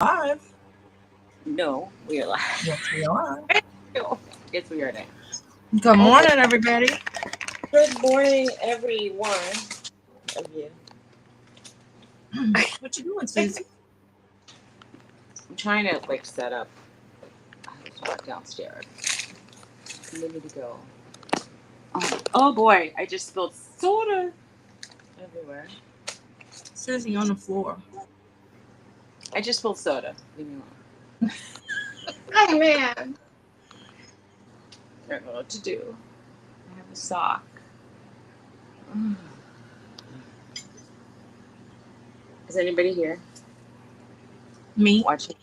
Live. No, we are live. Yes, we are. Yes, we are now. Good morning, everybody. Good morning, everyone. Of you. What you doing, Suzy? I'm trying to set up. I was walk downstairs a minute ago. Oh boy! I just spilled soda everywhere. Suzy on the floor. I just spilled soda. Leave me alone. Oh man! I don't know what to do. I have a sock. Is anybody here? Me. Watching.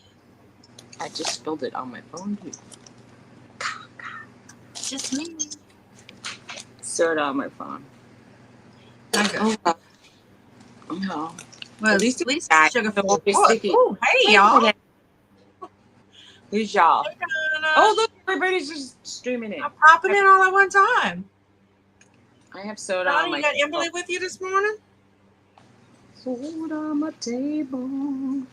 I just spilled it on my phone. Just me. Soda on my phone. Okay. No. Well, at least it's sugar sugar-free. sticky. Oh, hey, y'all. Who's y'all? Hey, oh, look, everybody's just streaming in. I'm popping in all at one time. I have soda Donna, on my you got Emily with you this morning? Soda on my table.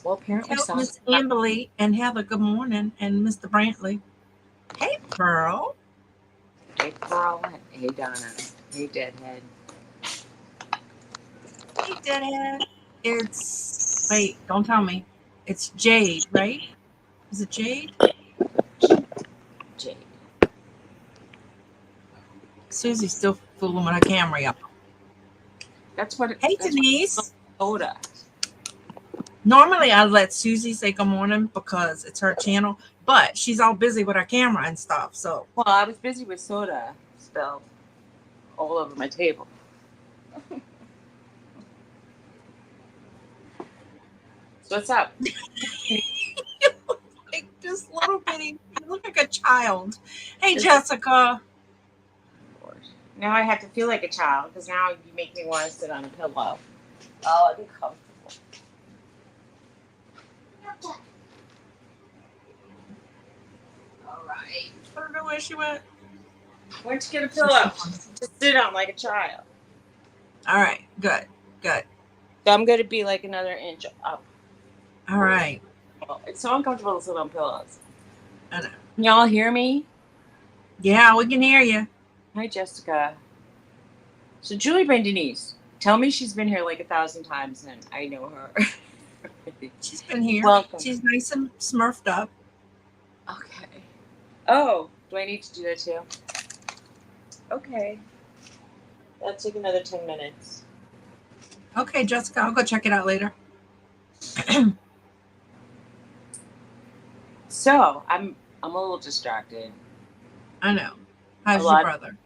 Well, apparently Tell Miss Emily and Heather good morning, and Mr. Brantley. Hey, Pearl. Hey, Pearl. Hey, Donna. Hey, Deadhead. Hey, Deadhead. It's, wait, don't tell me. It's Jade, right? Is it Jade? Jade. Suzy's still fooling with her camera, y'all. That's what. Hey, Denise. Soda. Normally, I let Suzy say good morning because it's her channel, but she's all busy with her camera and stuff. So, well, I was busy with soda spilled all over my table. So what's up? like this little bitty, you look like a child. Hey, Jessica. Now I have to feel like a child because now you make me want to sit on a pillow. Oh, I'd be comfortable. All right. I don't know where she went. Where'd you get a pillow to sit on like a child? All right. Good. Good. So I'm going to be like another inch up. All right. Well, it's so uncomfortable to sit on pillows. I know. Can y'all hear me? Yeah, we can hear you. Hi, Jessica. So Julie Denise, tell me she's been here like 1,000 times and I know her. She's been here. Welcome. She's nice and smurfed up. Okay. Oh, do I need to do that too? Okay. That'll take another 10 minutes. Okay, Jessica, I'll go check it out later. So I'm a little distracted. I know. How's your brother?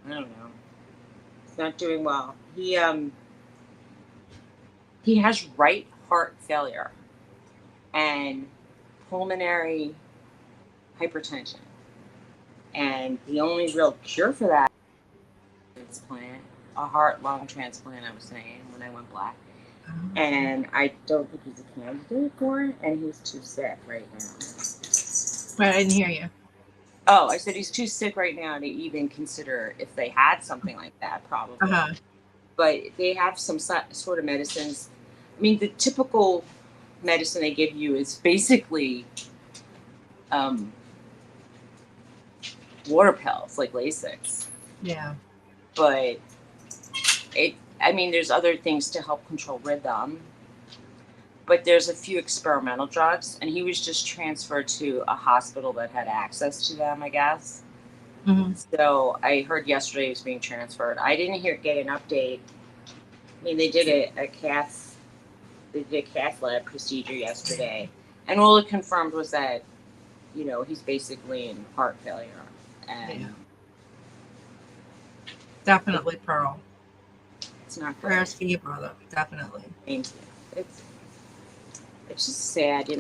I don't know. He's not doing well. He has right heart failure and pulmonary hypertension. And the only real cure for that is a heart-lung transplant, I was saying, when I went black. And I don't think he's a candidate for it, and he's too sick right now. Wait, I didn't hear you. Oh, I said he's too sick right now to even consider if they had something like that, probably. Uh-huh. But they have some sort of medicines. I mean, the typical medicine they give you is basically water pills, like Lasix. Yeah. But there's other things to help control rhythm. But there's a few experimental drugs, and he was just transferred to a hospital that had access to them, I guess. Mm-hmm. So I heard yesterday he was being transferred. I didn't get an update. I mean, they did a cath lab procedure yesterday, and all it confirmed was that, he's basically in heart failure. And yeah. Definitely, Pearl. It's not good. Prayers for your brother, definitely. Thank you. It's just sad, and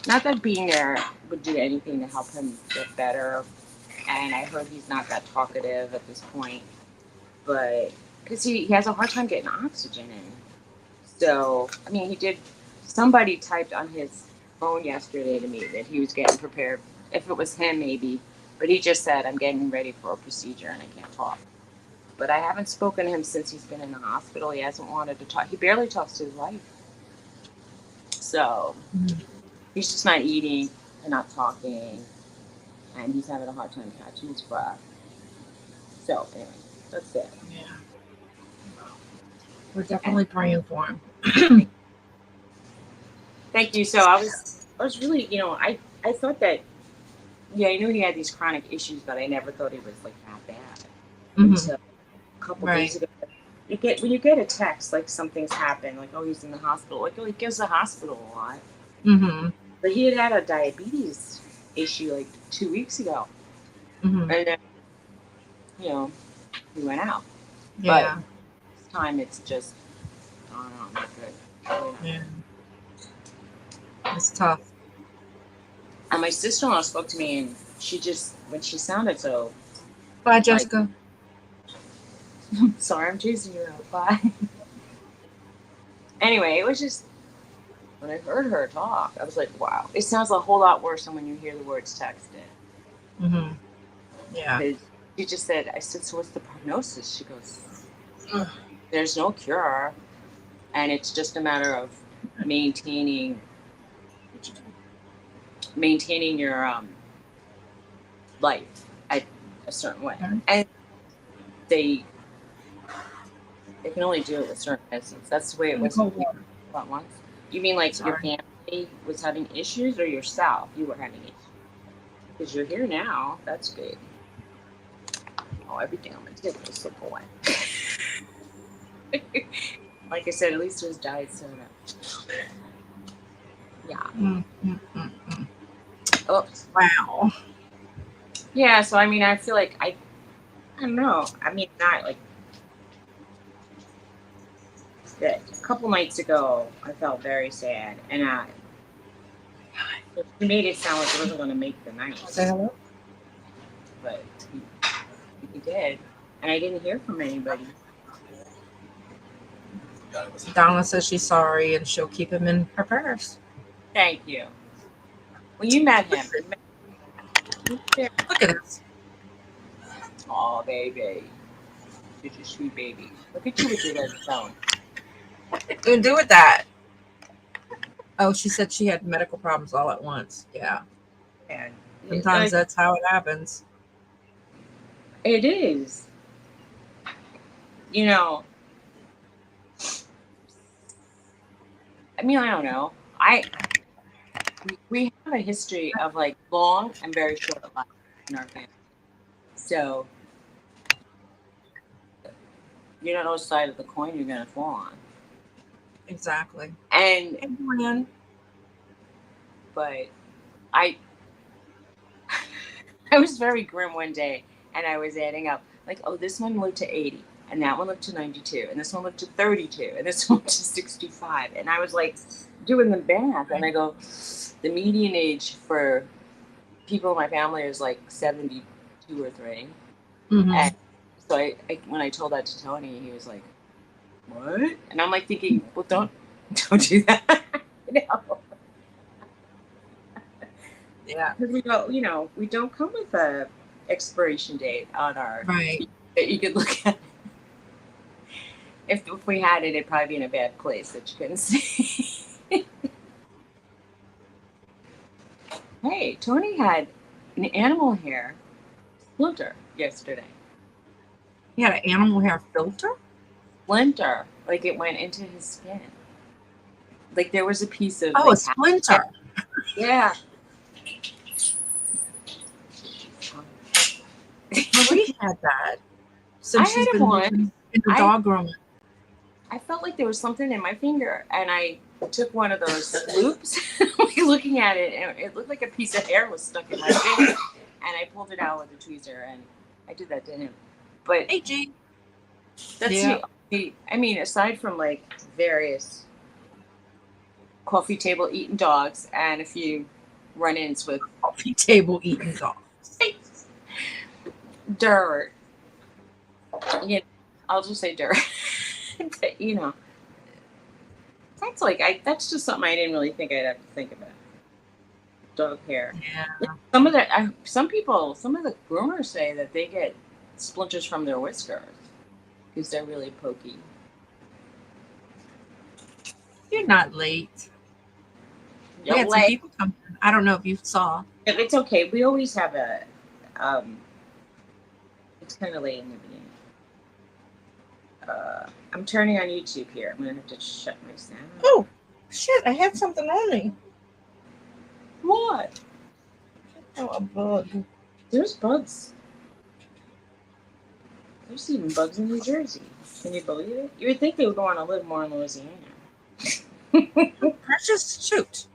not that being there would do anything to help him get better. And I heard he's not that talkative at this point, but because he has a hard time getting oxygen in. So, I mean, somebody typed on his phone yesterday to me that he was getting prepared. If it was him, maybe. But he just said, I'm getting ready for a procedure and I can't talk. but I haven't spoken to him since he's been in the hospital. He hasn't wanted to talk. He barely talks to his wife. So he's just not eating and not talking, and he's having a hard time catching his breath. So anyway, that's it. Yeah. We're definitely praying for him. Thank you. So I was really, I thought that, yeah, I knew he had these chronic issues, but I never thought he was like that bad until a couple days ago. When you get a text like something's happened, like oh he's in the hospital, like oh he gives the hospital a lot. But he had a diabetes issue like 2 weeks ago, and then he went out. Yeah. But this time it's just I don't know, not good. Yeah. It's tough. And my sister-in-law spoke to me, and when she sounded so. Bye, Jessica. Sorry, I'm chasing you out. Bye. Anyway, it was just when I heard her talk, I was like, wow, it sounds a whole lot worse than when you hear the words texted. Yeah. She just said, I said, so what's the prognosis? She goes, there's no cure, and it's just a matter of maintaining your life at a certain way. And they can only do it with certain medicines. That's the way it was at once. You mean like your family was having issues, or yourself? You were having issues? Because you're here now. That's good. Oh, everything on my table will slip away. Like I said, at least there's diet soda. Yeah. Oh, wow. Yeah, so I mean, I feel like I don't know. I mean, not like a couple nights ago, I felt very sad, and he made it sound like he wasn't going to make the night. But he did, and I didn't hear from anybody. Donna says she's sorry, and she'll keep him in her prayers. Thank you. Well, you met him. Look at this. Oh, baby. You're a sweet baby. Look at you with your red phone. What are you going to do with that? Oh, she said she had medical problems all at once. Yeah. And sometimes that's how it happens. It is. I mean, I don't know. We have a history of like long and very short life in our family. So you don't know which side of the coin you're going to fall on. Exactly. But I was very grim one day, and I was adding up like, oh, this one lived to 80, and that one lived to 92, and this one lived to 32, and this one lived to 65, and I was like doing the math, and I go, the median age for people in my family is like 72 or 3. And so I when I told that to Tony, he was like, what? And I'm like thinking, well, don't do that. Yeah. Because we don't come with a expiration date on our right that you could look at. If we had it, it'd probably be in a bad place that you couldn't see. Hey, Tony had an animal hair splinter yesterday. He had an animal hair filter? Splinter. Like it went into his skin. Like there was a piece of... Oh, like, a splinter. Yeah. Marie had that. Since she's been in the dog room. I felt like there was something in my finger, and I took one of those loops, looking at it, and it looked like a piece of hair was stuck in my finger, and I pulled it out with a tweezer, and I did that to him. But hey, G. That's I mean, aside from like various coffee table eating dogs and a few run-ins with coffee table eating dogs, dirt. I'll just say dirt. But, that's just something I didn't really think I'd have to think about. Dog hair. Yeah. Some of the groomers say that they get splinters from their whiskers. because they're really pokey. You're not late. We You're had some late. people come in. I don't know if you saw. It's okay. We always have a. It's kind of late in the beginning. I'm turning on YouTube here. I'm gonna have to shut my sound. Oh, shit! I had something on me. What? Oh, a bug. There's bugs. There's even bugs in New Jersey. Can you believe it? You would think they would go on to live more in Louisiana. Precious, shoot.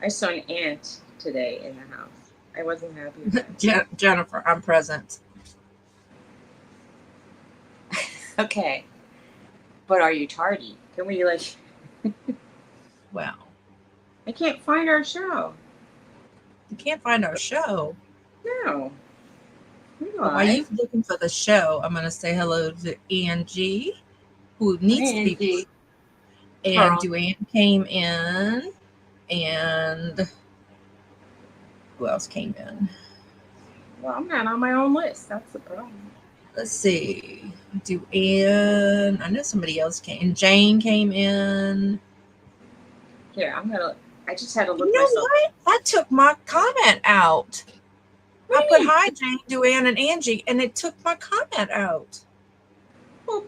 I saw an ant today in the house. I wasn't happy with that. Jennifer, I'm present. Okay. But are you tardy? Can we Well, I can't find our show. you can't find our show. No. While you're looking for the show, I'm going to say hello to Angie, who needs to be. And Duane came in. And who else came in? Well, I'm not on my own list. That's the problem. Let's see. Duane. I know somebody else came. And Jane came in. Here, I just had to look You know myself. what? I took my comment out. I put hi, Jane, Duane, and Angie, and it took my comment out. Well,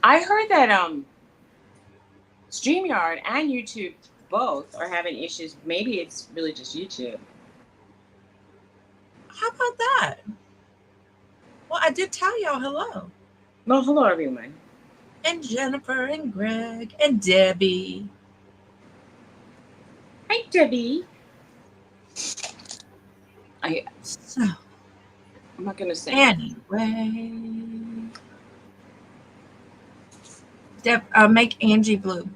I heard that StreamYard and YouTube both are having issues. Maybe it's really just YouTube. How about that? Well, I did tell y'all hello. Well, hello, everyone. And Jennifer and Greg and Debbie. Hi, Debbie. So, I'm not going to say. Anyway. Make Angie blue.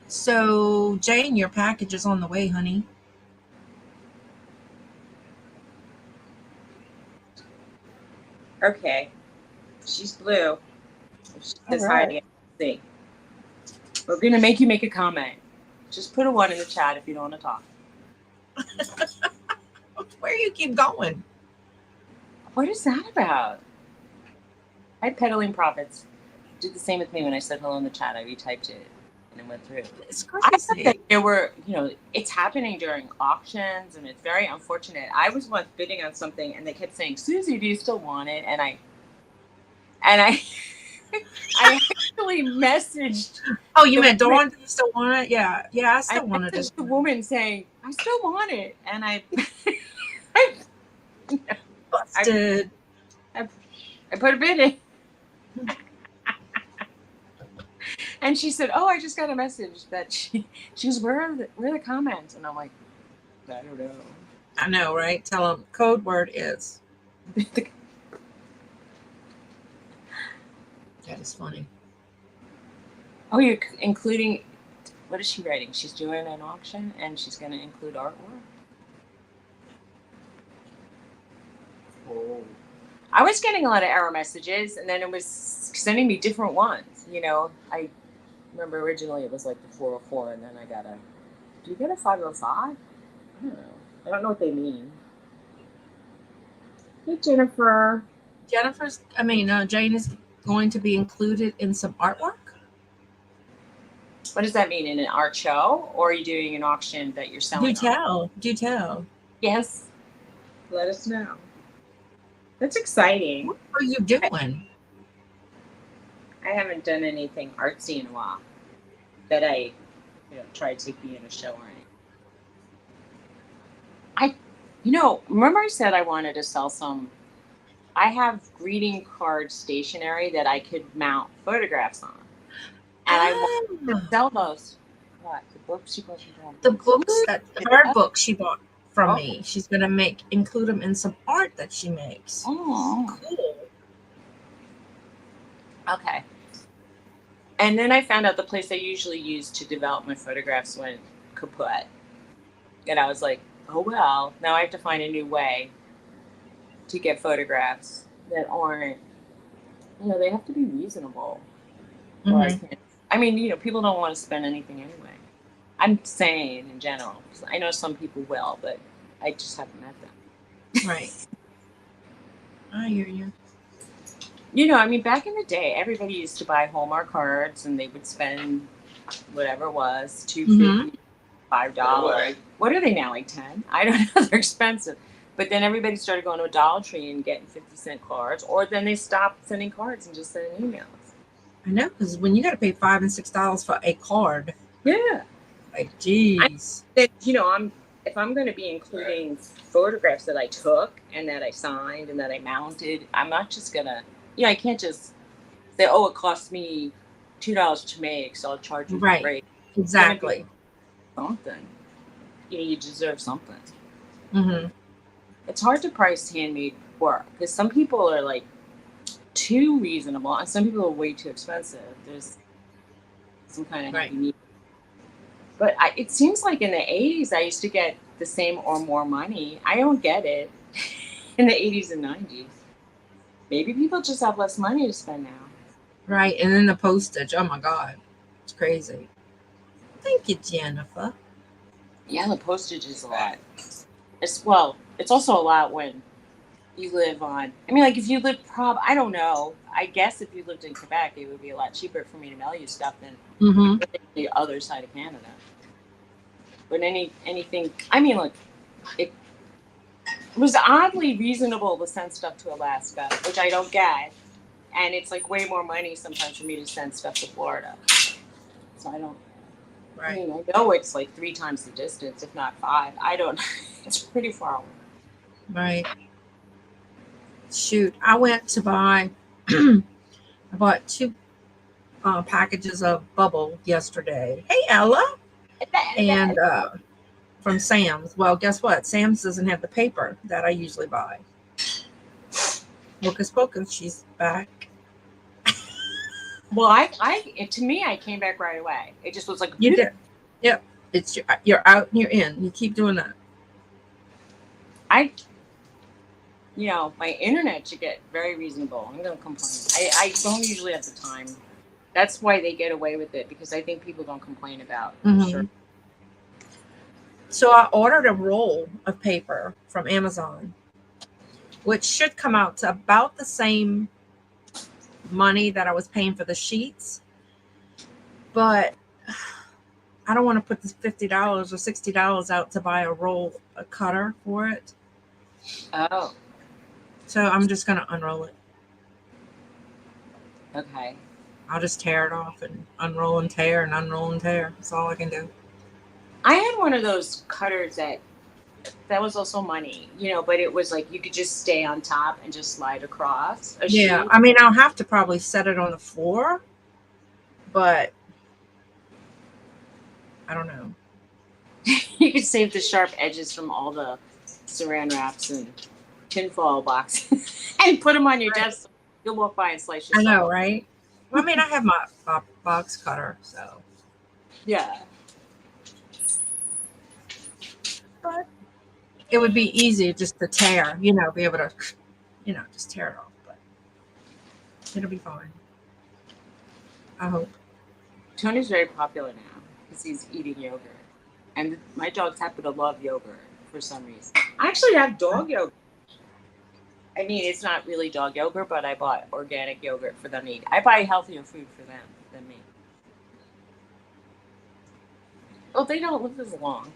So, Jane, your package is on the way, honey. Okay. She's blue. She says hi to see. We're going to make you make a comment. Just put a 1 in the chat if you don't want to talk. Where you keep going? What is that about? Hi, Peddling Profits. Did the same with me when I said hello in the chat. I retyped it and it went through. It's crazy. I thought that there were, it's happening during auctions and it's very unfortunate. I was once bidding on something and they kept saying, Suzy, do you still want it? And I I actually messaged. Oh, you meant Dawn? Do you still want it? Yeah, I still want it. I messaged the woman saying, I still want it. And I busted. I put a bid in. And she said, oh, I just got a message that she goes, where are the comments? And I'm like, I don't know. I know, right? Tell them code word is. That is funny. Oh, you're including, what is she writing? She's doing an auction and she's going to include artwork? Oh. I was getting a lot of error messages and then it was sending me different ones. I remember originally it was like the 404 and then I got do you get a 505? I don't know. I don't know what they mean. Hey, Jennifer. Jane is going to be included in some artwork. What does that mean? In an art show? Or are you doing an auction that you're selling? Do tell. Yes. Let us know. That's exciting. What are you doing? I haven't done anything artsy in a while that I tried to be in a show or anything. Remember I said I wanted to sell some. I have greeting card stationery that I could mount photographs on. And I want to sell those. What? The books she bought from The books, her books she bought from me. She's going to include them in some art that she makes. Oh, cool. Okay. And then I found out the place I usually use to develop my photographs went kaput. And I was like, oh, well, now I have to find a new way to get photographs that aren't, they have to be reasonable. Mm-hmm. People don't want to spend anything anyway. I'm saying in general. I know some people will, but I just haven't met them. Right. I hear you. You know, I mean, back in the day, everybody used to buy Hallmark cards, and they would spend whatever it was, $2.50, $5. What are they now? Like 10? I don't know. They're expensive. But then everybody started going to a Dollar Tree and getting 50-cent cards, or then they stopped sending cards and just sending emails. I know, because when you got to pay $5 and $6 for a card, yeah, like, geez. You know, if I'm going to be including photographs that I took and that I signed and that I mounted, I'm not just going to, you know, I can't just say, oh, it cost me $2 to make, so I'll charge you for Right. Exactly. Something. You know, you deserve something. Mm-hmm. It's hard to price handmade work because some people are like too reasonable and some people are way too expensive. There's some kind of heavy need. But it seems like in the 80s, I used to get the same or more money. I don't get it in the 80s and 90s. Maybe people just have less money to spend now. Right. And then the postage. Oh, my God. It's crazy. Thank you, Jennifer. Yeah, the postage is a lot. It's also a lot when you live on, I mean, like if you live I don't know. I guess if you lived in Quebec, it would be a lot cheaper for me to mail you stuff than the other side of Canada. But anything, I mean, like, it was oddly reasonable to send stuff to Alaska, which I don't get. And it's like way more money sometimes for me to send stuff to Florida. So I don't, I mean, I know it's like 3 times the distance, if not 5. I don't, it's pretty far away. Right. Shoot, I went to buy, I bought 2 packages of bubble yesterday. Hey, Ella. And from Sam's. Well, guess what? Sam's doesn't have the paper that I usually buy. Hocus pocus, she's back. Well, to me, I came back right away. It just was like you did. Yep, you're out and you're in. You keep doing that. You know, my internet should get very reasonable. I'm gonna complain. I don't usually have the time. That's why they get away with it, because I think people don't complain about. Sure. So I ordered a roll of paper from Amazon, which should come out to about the same money that I was paying for the sheets. But I don't want to put this $50 or $60 out to buy a cutter for it. Oh. So I'm just going to unroll it. Okay. I'll just tear it off and unroll and tear and unroll and tear. That's all I can do. I had one of those cutters that was also money, you know, but it was like you could just stay on top and just slide across a sheet. I mean, I'll have to probably set it on the floor, but I don't know. You could save the sharp edges from all the saran wraps and tinfoil boxes and put them on your desk. So you'll walk by and slice yourself. I know, right? Well, I mean, I have my box cutter, so. Yeah. But it would be easy just to tear, be able to, just tear it off. But it'll be fine. I hope. Tony's very popular now because he's eating yogurt. And my dogs happen to love yogurt for some reason. I actually have dog yogurt. I mean, it's not really dog yogurt, but I bought organic yogurt for them to eat. I buy healthier food for them than me. Well, they don't live as long.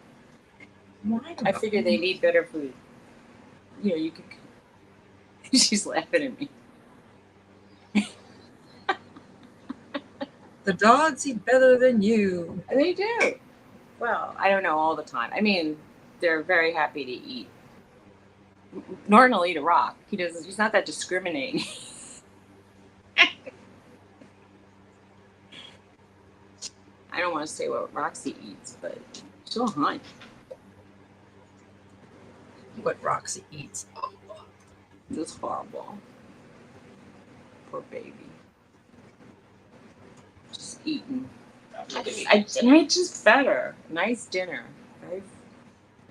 Why? I figure they need better food. You know, you could. She's laughing at me. The dogs eat better than you. They do. Well, I don't know all the time. I mean, they're very happy to eat. Norton will eat a rock. He's not that discriminating. I don't want to say what Roxy eats, but she'll hunt. What Roxy eats. It's horrible. Poor baby. Just eating. I made just better. Nice dinner.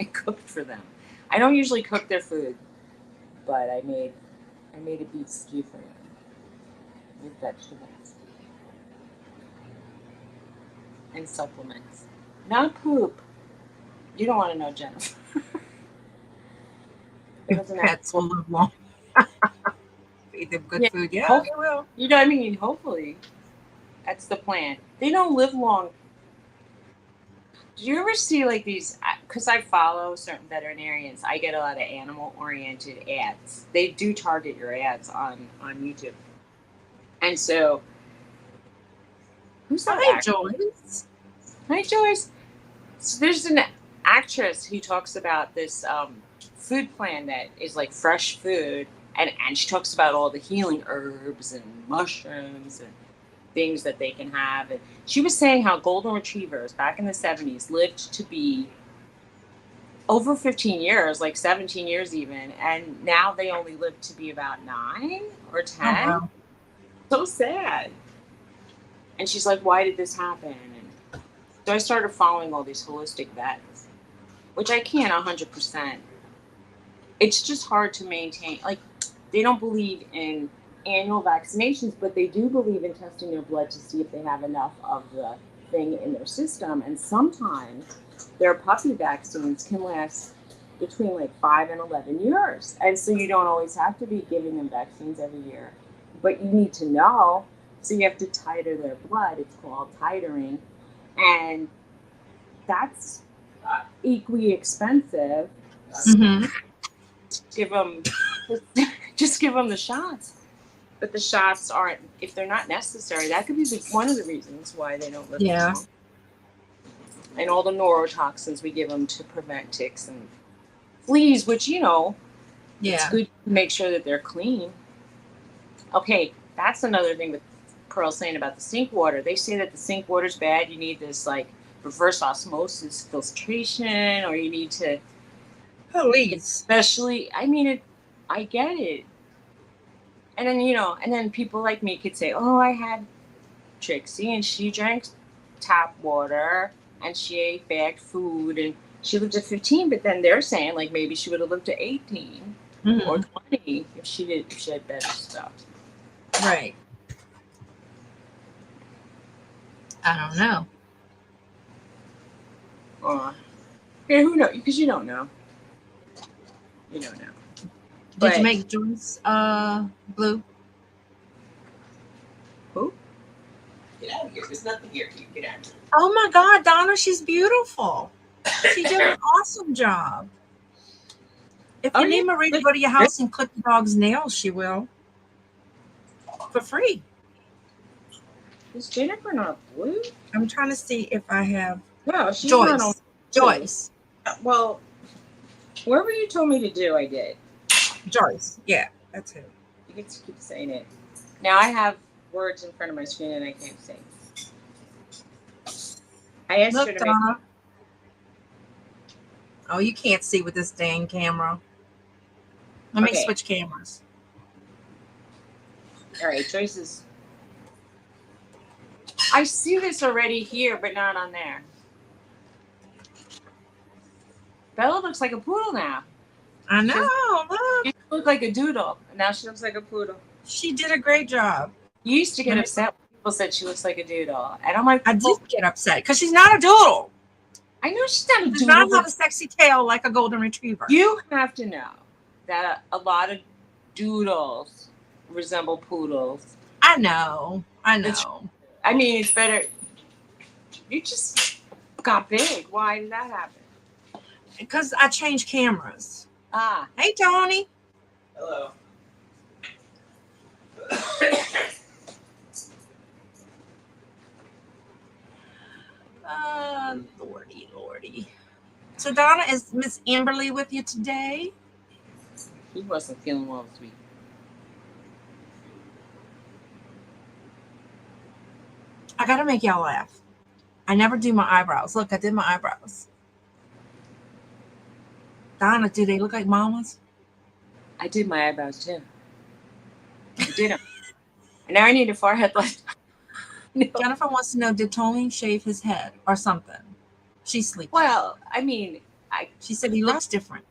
I cooked for them. I don't usually cook their food, but I made a beef stew for them with vegetables and supplements. Not poop. You don't want to know, Jennifer. It Your doesn't have pets will live long. Feed them good yeah. food. Yeah, Hope, they will. you know what I mean? Hopefully. That's the plan. They don't live long. Do you ever see like these? Because I follow certain veterinarians, I get a lot of animal-oriented ads. They do target your ads on YouTube, and so who's that Hi, actor? Joyce. Hi, Joyce. So there's an actress who talks about this food plan that is like fresh food, and she talks about all the healing herbs and mushrooms and things that they can have. And she was saying how golden retrievers back in the 70s lived to be over 15 years, like 17 years even, and now they only live to be about 9 or Oh 10. wow. So sad. And she's like, why did this happen? And so I started following all these holistic vets, which I can't 100%. It's just hard to maintain. Like, they don't believe in annual vaccinations, but they do believe in testing their blood to see if they have enough of the thing in their system. And sometimes their puppy vaccines can last between like 5 and 11 years. And so you don't always have to be giving them vaccines every year, but you need to know. So you have to titer their blood. It's called titering. And that's equally expensive. Mm-hmm. Give them, just give them the shots. But the shots aren't, if they're not necessary, that could be one of the reasons why they don't live Yeah. long. And all the neurotoxins we give them to prevent ticks and fleas, which, you know, it's Yeah. good to make sure that they're clean. Okay, that's another thing with Pearl saying about the sink water. They say that the sink water's bad. You need this like reverse osmosis filtration, or you need to, Please. especially, I mean, I get it. And then, you know, and then people like me could say, oh, I had Trixie and she drank tap water and she ate bagged food and she lived to 15, but then they're saying like maybe she would have lived to 18 or 20 if she had better stuff. Right. I don't know. Yeah, who knows? Because you don't know. You don't know. Did you make Joyce blue? Who? Get out of here. There's nothing here. You get out of here. Oh my God, Donna, she's beautiful. She did an awesome job. If you need Marie to go to your house and clip the dog's nails, she will. For free. Is Jennifer not blue? I'm trying to see if I have. No, she's Joyce. not on. Joyce. Well, whatever you told me to do, I did. Joyce. Yeah, that's it. You get to keep saying it. Now I have words in front of my screen and I can't say. I asked her to Donna. make. Oh, you can't see with this dang camera. Let me switch cameras. All right, choices. I see this already here, but not on there. Bella looks like a poodle now. I know. Look. She looked like a doodle. Now she looks like a poodle. She did a great job. You used to get upset when people said she looks like a doodle. And I'm like, I did get upset because she's not a doodle. I know she's not a doodle. She's not have a sexy tail like a golden retriever. You have to know that a lot of doodles resemble poodles. I know. I mean, it's better. You just got big. Why did that happen? Because I changed cameras. Ah. Hey, Tony. Hello. Lordy. So, Donna, is Miss Amberly with you today? He wasn't feeling well this week. I got to make y'all laugh. I never do my eyebrows. Look, I did my eyebrows. Donna, do they look like mama's? I did my eyebrows too. I did them. And now I need a forehead lift. No. Jennifer wants to know, did Tony shave his head or something? She's sleeping. Well, I mean, she said he looks different.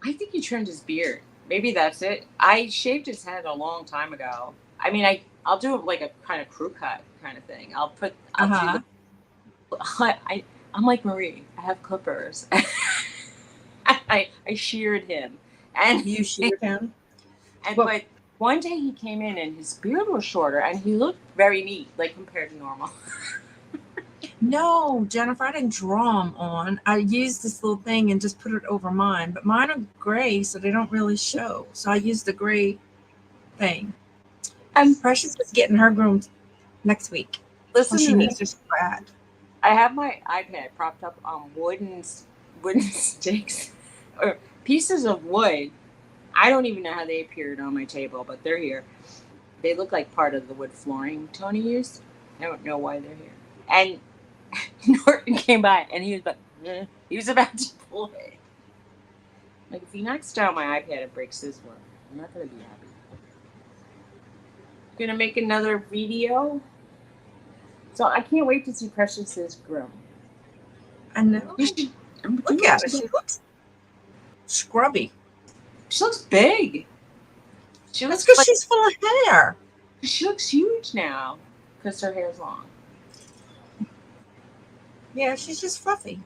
I think he trimmed his beard. Maybe that's it. I shaved his head a long time ago. I mean, I'll do it like a kind of crew cut kind of thing. I'll do I'm like Marie. I have clippers. I sheared him, and You sheared him? but one day he came in and his beard was shorter and he looked very neat, like compared to normal. No, Jennifer, I didn't draw them on. I used this little thing and just put it over mine, but mine are gray, so they don't really show. So I used the gray thing. Precious is getting her groomed next week. Listen, she needs her scrad. I have my iPad propped up on wooden sticks or pieces of wood. I don't even know how they appeared on my table, but they're here. They look like part of the wood flooring Tony used. I don't know why they're here. And Norton came by and he was about to pull it. Like, if he knocks down my iPad and breaks his work, I'm not going to be happy. Gonna make another video. So I can't wait to see Precious's groom. I know. Look at her. She looks scrubby. She looks big. That's because she's full of hair. She looks huge now because her hair's long. Yeah, she's just fluffy.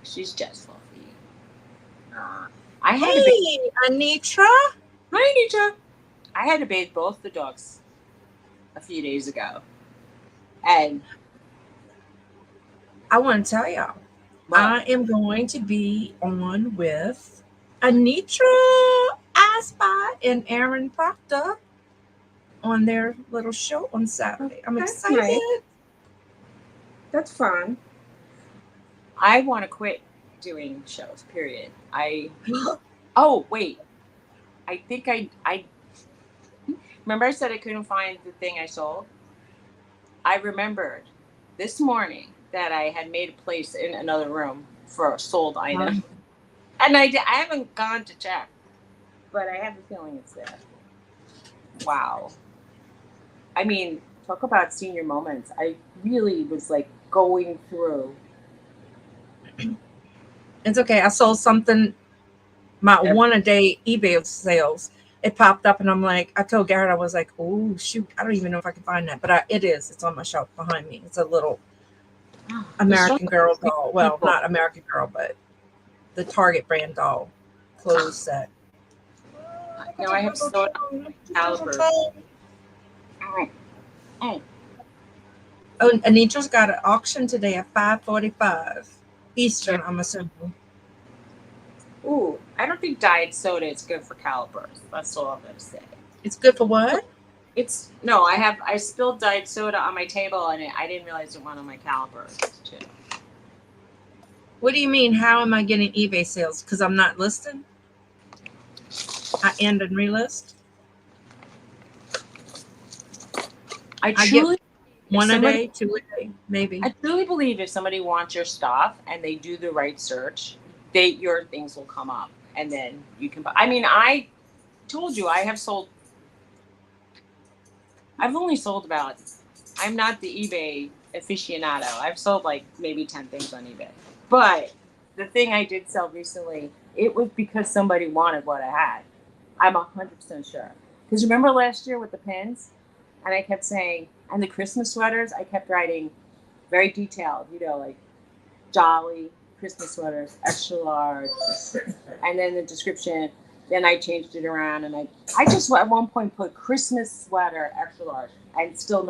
She's just fluffy. Hey, Anitra. Hi, Anitra. I had to bathe both the dogs a few days ago. And I want to tell y'all, I am going to be on with Anitra Aspot and Aaron Proctor on their little show on Saturday. I'm excited. Nice. That's fun. I want to quit doing shows, period. Oh, wait. I think I remember I said I couldn't find the thing I sold? I remembered this morning that I had made a place in another room for a sold item. And I haven't gone to check, but I have a feeling it's there. Wow. I mean, talk about senior moments. I really was like going through. It's okay. I sold something, my one a day eBay sales. It popped up and I'm like, I told Garrett, I was like, oh shoot, I don't even know if I can find that, but it is. It's on my shelf behind me. It's a little American Girl doll. Well, not American Girl, but the Target brand doll clothes set. No, I have so caliber. Oh, Anitra's got an auction today at 5:45 Eastern, I'm assuming. Ooh, I don't think diet soda is good for calipers. That's all I'm gonna say. It's good for what? I spilled diet soda on my table and I didn't realize it went on my calipers too. What do you mean? How am I getting eBay sales? Because I'm not listing? I end and relist? I get one a day, 2 a day, maybe. I truly believe if somebody wants your stuff and they do the right search, your things will come up and then you can buy. I mean, I told you I've only sold about, I'm not the eBay aficionado. I've sold like maybe 10 things on eBay. But the thing I did sell recently, it was because somebody wanted what I had. I'm 100% sure. Because remember last year with the pins? And I kept saying, and the Christmas sweaters, I kept writing very detailed, like jolly Christmas sweaters, extra large. And then the description, then I changed it around and I just at one point put Christmas sweater, extra large, and still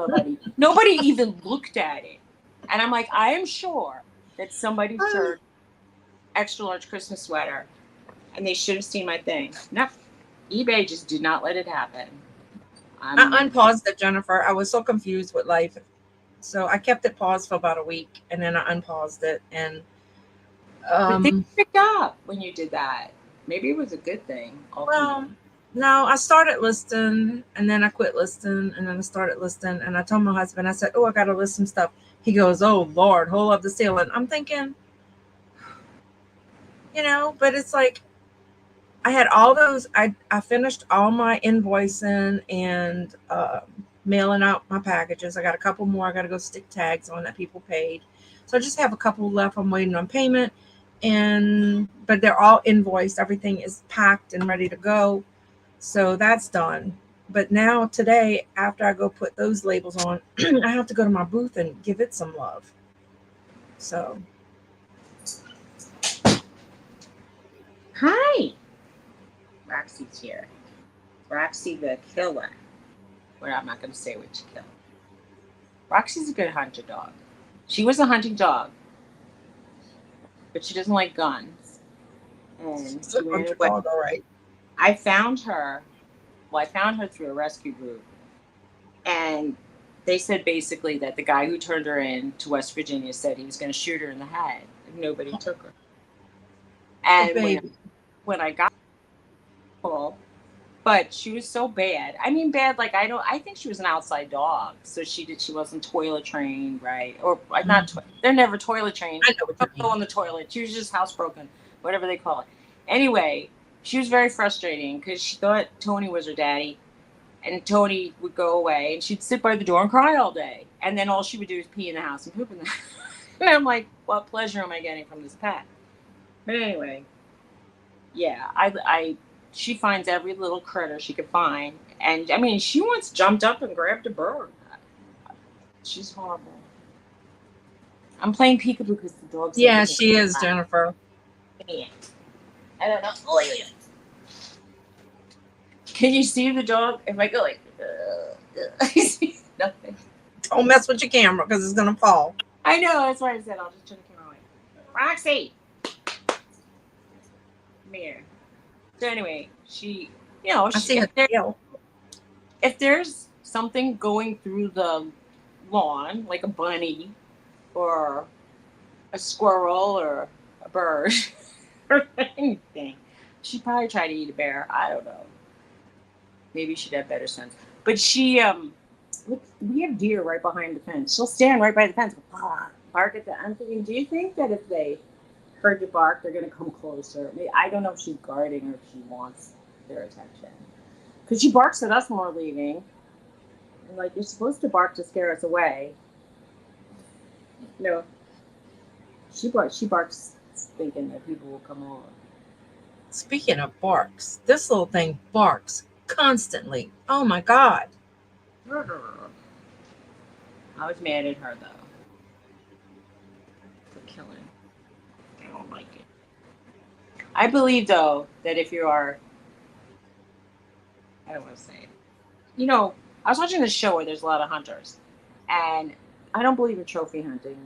nobody even looked at it. And I'm like, I am sure that somebody searched extra large Christmas sweater and they should have seen my thing. No, eBay just did not let it happen. I unpaused it, Jennifer. I was so confused with life. So I kept it paused for about a week and then I unpaused it. And but things picked up when you did that. Maybe it was a good thing. Well, no, I started listing and then I quit listing and then I started listing. And I told my husband, I said, I got to list some stuff. He goes, oh, Lord, hold up the ceiling. I'm thinking, but it's like, I had all those, I finished all my invoicing and mailing out my packages. I got a couple more. I got to go stick tags on that people paid. So I just have a couple left. I'm waiting on payment. But they're all invoiced. Everything is packed and ready to go. So that's done. But now today, after I go put those labels on, I have to go to my booth and give it some love. So Hi. Roxy's here. Roxy the killer. But I'm not going to say which killer. Roxy's a good hunter dog. She was a hunting dog, but she doesn't like guns. And she ran away. Dog, all right. I found her. Well, I found her through a rescue group. And they said basically that the guy who turned her in to West Virginia said he was going to shoot her in the head if nobody took her. And when I got her, but she was so bad. I mean, bad. Like I think she was an outside dog, so she wasn't toilet trained, right? Or not. They're never toilet trained. I know what you mean. Go on the toilet. She was just housebroken, whatever they call it. Anyway, she was very frustrating because she thought Tony was her daddy, and Tony would go away, and she'd sit by the door and cry all day, and then all she would do is pee in the house and poop in the house. And I'm like, what pleasure am I getting from this pet? But anyway, yeah, she finds every little critter she could find. And, I mean, she once jumped up and grabbed a bird. She's horrible. I'm playing peekaboo because the dog's... Yeah, she is, Jennifer. Yeah. I don't know. Oh, yeah. Can you see the dog? If I go like... I see nothing. Don't mess with your camera because it's going to fall. I know. That's why I said I'll just turn the camera away. Roxy! Come here. So anyway, she, if there's something going through the lawn, like a bunny or a squirrel or a bird or anything, she'd probably try to eat a bear. I don't know. Maybe she'd have better sense. But she, we have deer right behind the fence. She'll stand right by the fence, bark at the. I'm thinking, do you think that if they heard you bark, they're going to come closer? I don't know if she's guarding or if she wants their attention. Because she barks at us when we're leaving. And like, you're supposed to bark to scare us away. No. She barks thinking that people will come over. Speaking of barks, this little thing barks constantly. Oh my God. I was mad at her though. For killing. I don't like it. I believe though that if you are, I don't want to say it. You know, I was watching this show where there's a lot of hunters, and I don't believe in trophy hunting.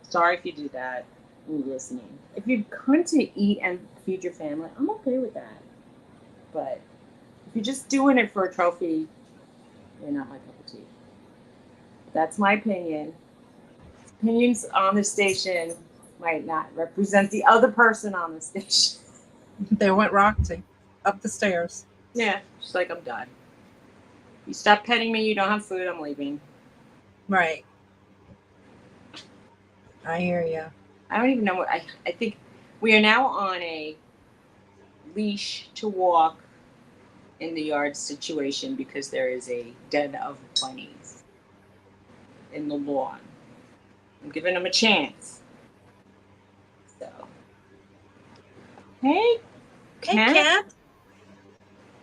Sorry if you do that and you're listening. If you hunt to eat and feed your family, I'm okay with that. But if you're just doing it for a trophy, you're not my cup of tea. That's my opinion. Opinions on the station might not represent the other person on the station. There went Roxy up the stairs. Yeah, she's like, I'm done. You stop petting me, you don't have food, I'm leaving. Right. I hear you. I don't even know what I think we are now on a leash to walk in the yard situation because there is a den of bunnies in the lawn. I'm giving them a chance. So, hey, cat.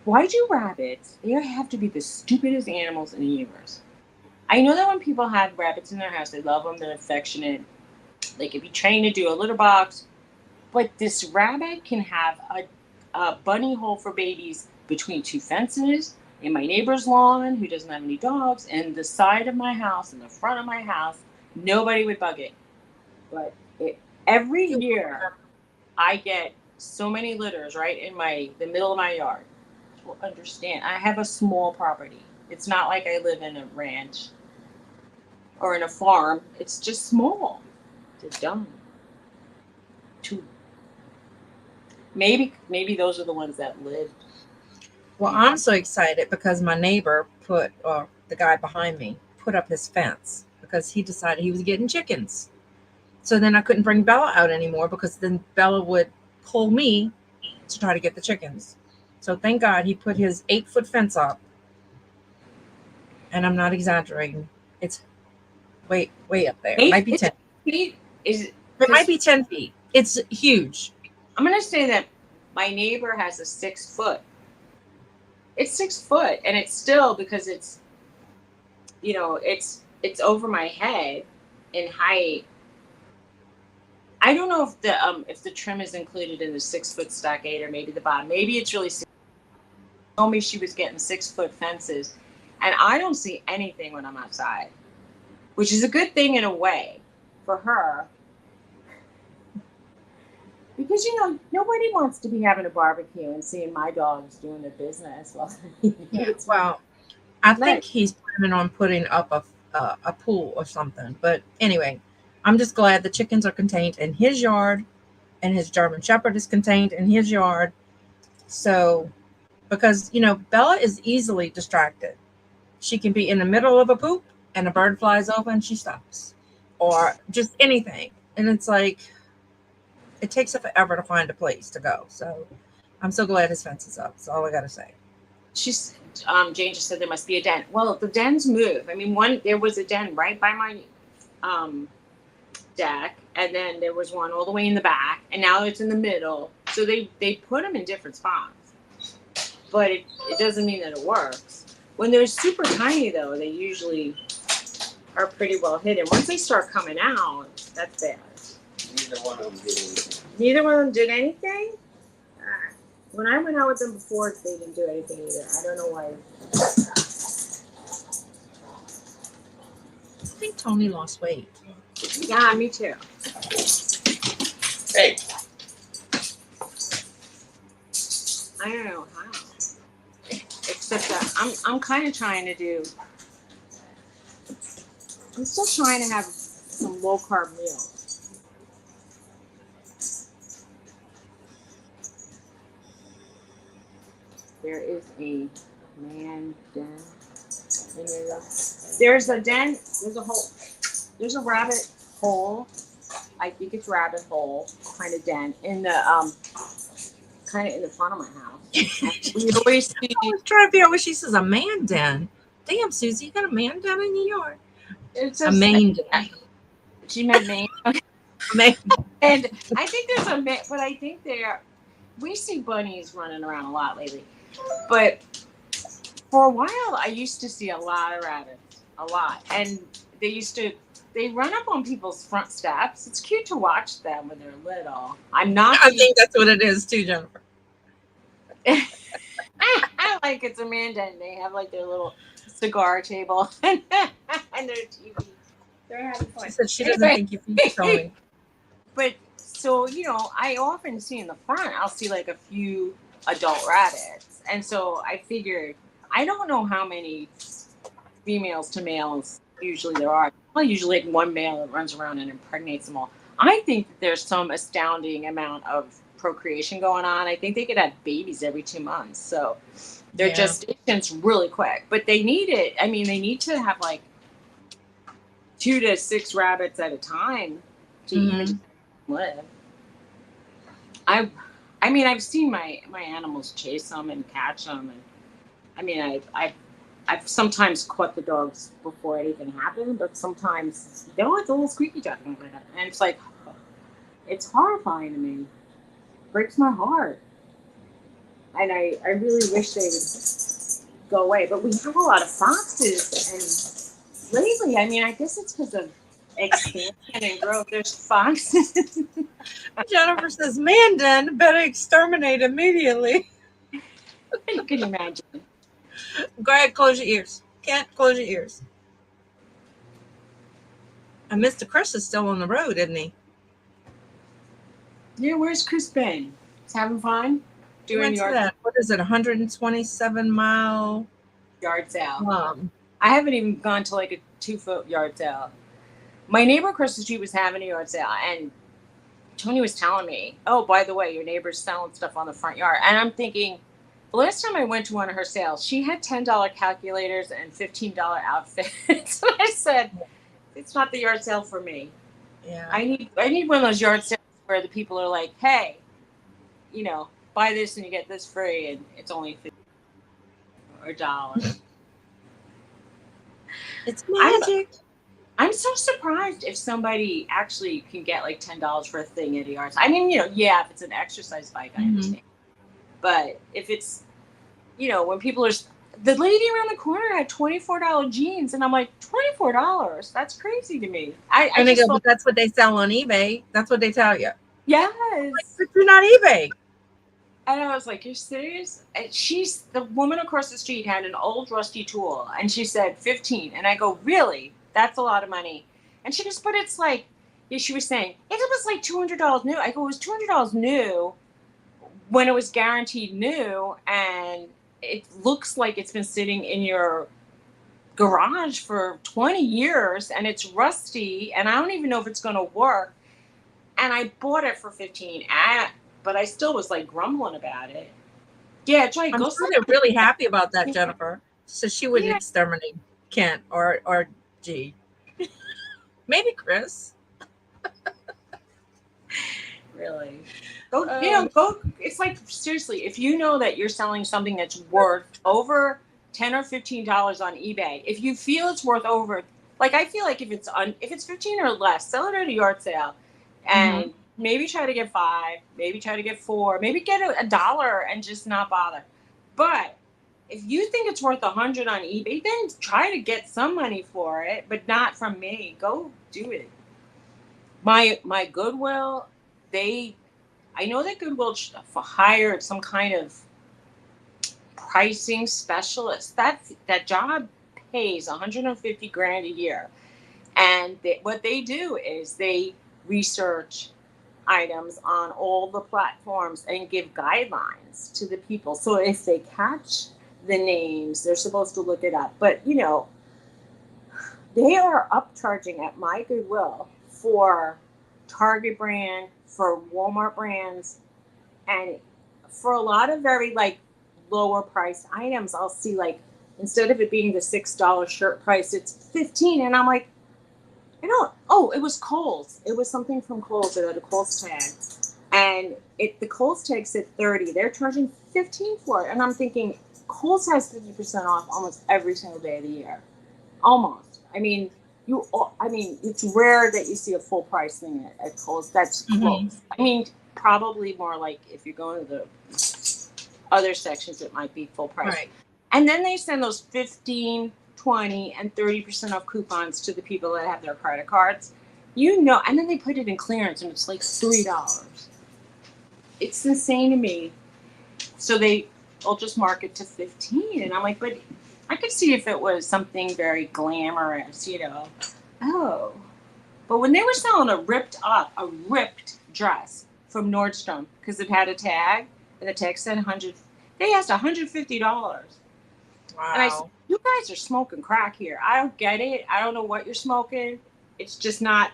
Why do rabbits? They have to be the stupidest animals in the universe. I know that when people have rabbits in their house, they love them, they're affectionate. They can be trained to do a litter box. But this rabbit can have a bunny hole for babies between two fences, in my neighbor's lawn, who doesn't have any dogs, and the side of my house, and the front of my house. Nobody would bug it. But every year, I get so many litters right in the middle of my yard. People understand. I have a small property. It's not like I live in a ranch or in a farm. It's just small. It's dumb. Maybe those are the ones that lived. Well, I'm so excited because my neighbor the guy behind me put up his fence because he decided he was getting chickens. So then I couldn't bring Bella out anymore because then Bella would pull me to try to get the chickens. So thank God he put his 8-foot fence up. And I'm not exaggerating. It's way up there. It might be 10 feet. It might be 10 feet. It's huge. I'm going to say that my neighbor has a 6-foot. It's 6 foot, and it's still because it's, it's over my head in height. I don't know if the trim is included in the 6-foot stockade or maybe the bottom. Maybe it's really. She told me she was getting 6-foot fences, and I don't see anything when I'm outside, which is a good thing in a way for her. Because, nobody wants to be having a barbecue and seeing my dogs doing their business. Well, I think he's planning on putting up a pool or something. But anyway, I'm just glad the chickens are contained in his yard and his German Shepherd is contained in his yard. So, because, Bella is easily distracted. She can be in the middle of a poop and a bird flies over and she stops. Or just anything. And it's like, it takes her forever to find a place to go. So I'm so glad his fence is up. That's all I got to say. Jane just said there must be a den. Well, the dens move. I mean, there was a den right by my deck, and then there was one all the way in the back, and now it's in the middle. So they put them in different spots, but it doesn't mean that it works. When they're super tiny, though, they usually are pretty well hidden. Once they start coming out, that's bad. Neither one of them did anything. Neither one of them did anything? When I went out with them before, they didn't do anything either. I don't know why. I think Tony lost weight. Yeah, me too. Hey. I don't know how. Except that I'm kind of trying to do. I'm still trying to have some low carb meals. There is a man den. There's a den. There's a hole. There's a rabbit hole. I think it's rabbit hole kind of den in the kind of in the front of my house. We always see. I was trying to figure out what she says. A man den. Damn, Suzy, you got a man den in your yard. It's a main den. She meant Maine. Main. And I think there's a but I think we see bunnies running around a lot lately. But for a while, I used to see a lot of rabbits, a lot. And they run up on people's front steps. It's cute to watch them when they're little. I think that's what it is too, Jennifer. I like it's a man den. They have like their little cigar table and their TV. They're having fun. She said she doesn't think you feed Tony. But so, I often see in the front, I'll see like a few adult rabbits. And so I figured, I don't know how many females to males usually there are. Well, usually like one male that runs around and impregnates them all. I think that there's some astounding amount of procreation going on. I think they could have babies every 2 months. So their gestation's really quick. But they need it. I mean, they need to have like 2 to 6 rabbits at a time to even live. I mean, I've seen my animals chase them and catch them, and I mean, I've sometimes caught the dogs before it even happened, but sometimes it's a little squeaky dog, and it's like, it's horrifying to me. It breaks my heart, and I really wish they would go away. But we have a lot of foxes, and lately, I mean, I guess it's because of expansion and growth. There's foxes. Jennifer says, man den, better exterminate immediately. You can imagine. Go ahead, close your ears. Can't close your ears. And Mr. Chris is still on the road, isn't he? Yeah, where's Chris been? He's having fun? Doing yard. What is it, 127-mile yard sale? I haven't even gone to like a 2-foot yard sale. My neighbor across the street was having a yard sale, and Tony was telling me, oh, by the way, your neighbor's selling stuff on the front yard. And I'm thinking, the last time I went to one of her sales, she had $10 calculators and $15 outfits. So I said, it's not the yard sale for me. Yeah. I need one of those yard sales where the people are like, hey, buy this and you get this free, and it's only $50 or $1. It's magic. I'm so surprised if somebody actually can get like $10 for a thing at a yard sale. I mean, if it's an exercise bike, I understand. But if it's, when people are the lady around the corner had $24 jeans, and I'm like, $24? That's crazy to me. I And they just go, thought, but that's what they sell on eBay. That's what they tell you. yes. But you're not eBay. And I was like, you're serious? And the woman across the street had an old rusty tool, and she said 15. And I go, really? That's a lot of money. And she goes, but it's like, yeah, she was saying, it was like $200 new. I go, it was $200 new when it was guaranteed new, and it looks like it's been sitting in your garage for 20 years, and it's rusty, and I don't even know if it's going to work. And I bought it for 15, but I still was like grumbling about it. Yeah, Joy, I'm go sure sell they're it. really happy about that, Jennifer. So she wouldn't Yeah, exterminate Kent or G. Maybe Chris. really. Go, Oh, go. It's like, seriously, if you know that you're selling something that's worth over $10 or $15 on eBay, if you feel it's worth over, like I feel like if it's 15 or less, sell it at a yard sale, mm-hmm. and maybe try to get 5, maybe try to get 4, maybe get a dollar and just not bother. But if you think it's worth 100 on eBay, then try to get some money for it, but not from me. Go do it. My Goodwill, I know that Goodwill hired some kind of pricing specialist. That job pays 150 grand a year, and what they do is they research items on all the platforms and give guidelines to the people. So if they catch the names, they're supposed to look it up. But they are upcharging at my Goodwill for Target brand, for Walmart brands, and for a lot of very like lower priced items, I'll see like instead of it being the $6 shirt price, it's 15, and I'm like, I don't. Oh, it was Kohl's. It was something from Kohl's. It had a Kohl's tag, and the Kohl's tag said 30. They're charging 15 for it, and I'm thinking Kohl's has 50% off almost every single day of the year, almost. I mean, it's rare that you see a full price thing at Kohl's that's close. Mm-hmm. I mean, probably more like if you're going to the other sections, it might be full price. Right. And then they send those 15, 20, and 30% off coupons to the people that have their credit cards. And then they put it in clearance, and it's like $3. It's insane to me. So they'll just mark it to 15, and I'm like, but I could see if it was something very glamorous, Oh, but when they were selling a ripped dress from Nordstrom because it had a tag, and the tag said 100, they asked $150. Wow. And I said, you guys are smoking crack here. I don't get it. I don't know what you're smoking. It's just not,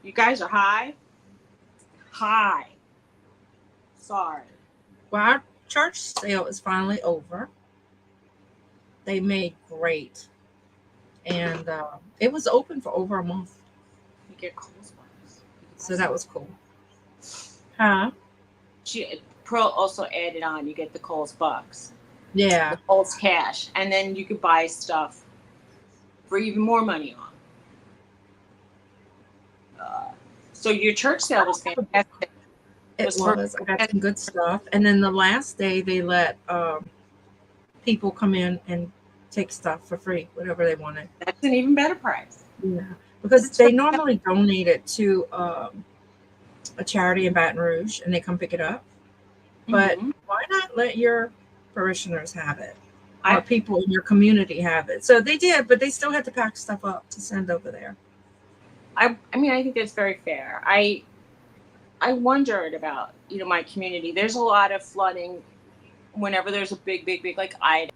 you guys are high. High. Sorry. Well, our church sale is finally over. They made great. And it was open for over a month. You get Kohl's bucks. So that was cool. Huh? Pearl also added on, you get the Kohl's bucks. Yeah. The Kohl's cash. And then you could buy stuff for even more money on. So your church sale was fantastic. It was. I got some good stuff. And then the last day they let people come in and take stuff for free, whatever they wanted. That's an even better price. Yeah. Because they normally donate it to a charity in Baton Rouge and they come pick it up. But why not let your parishioners have it? Or people in your community have it. So they did, but they still had to pack stuff up to send over there. I mean, I think that's very fair. I wondered about, my community. There's a lot of flooding whenever there's a big, like Ida,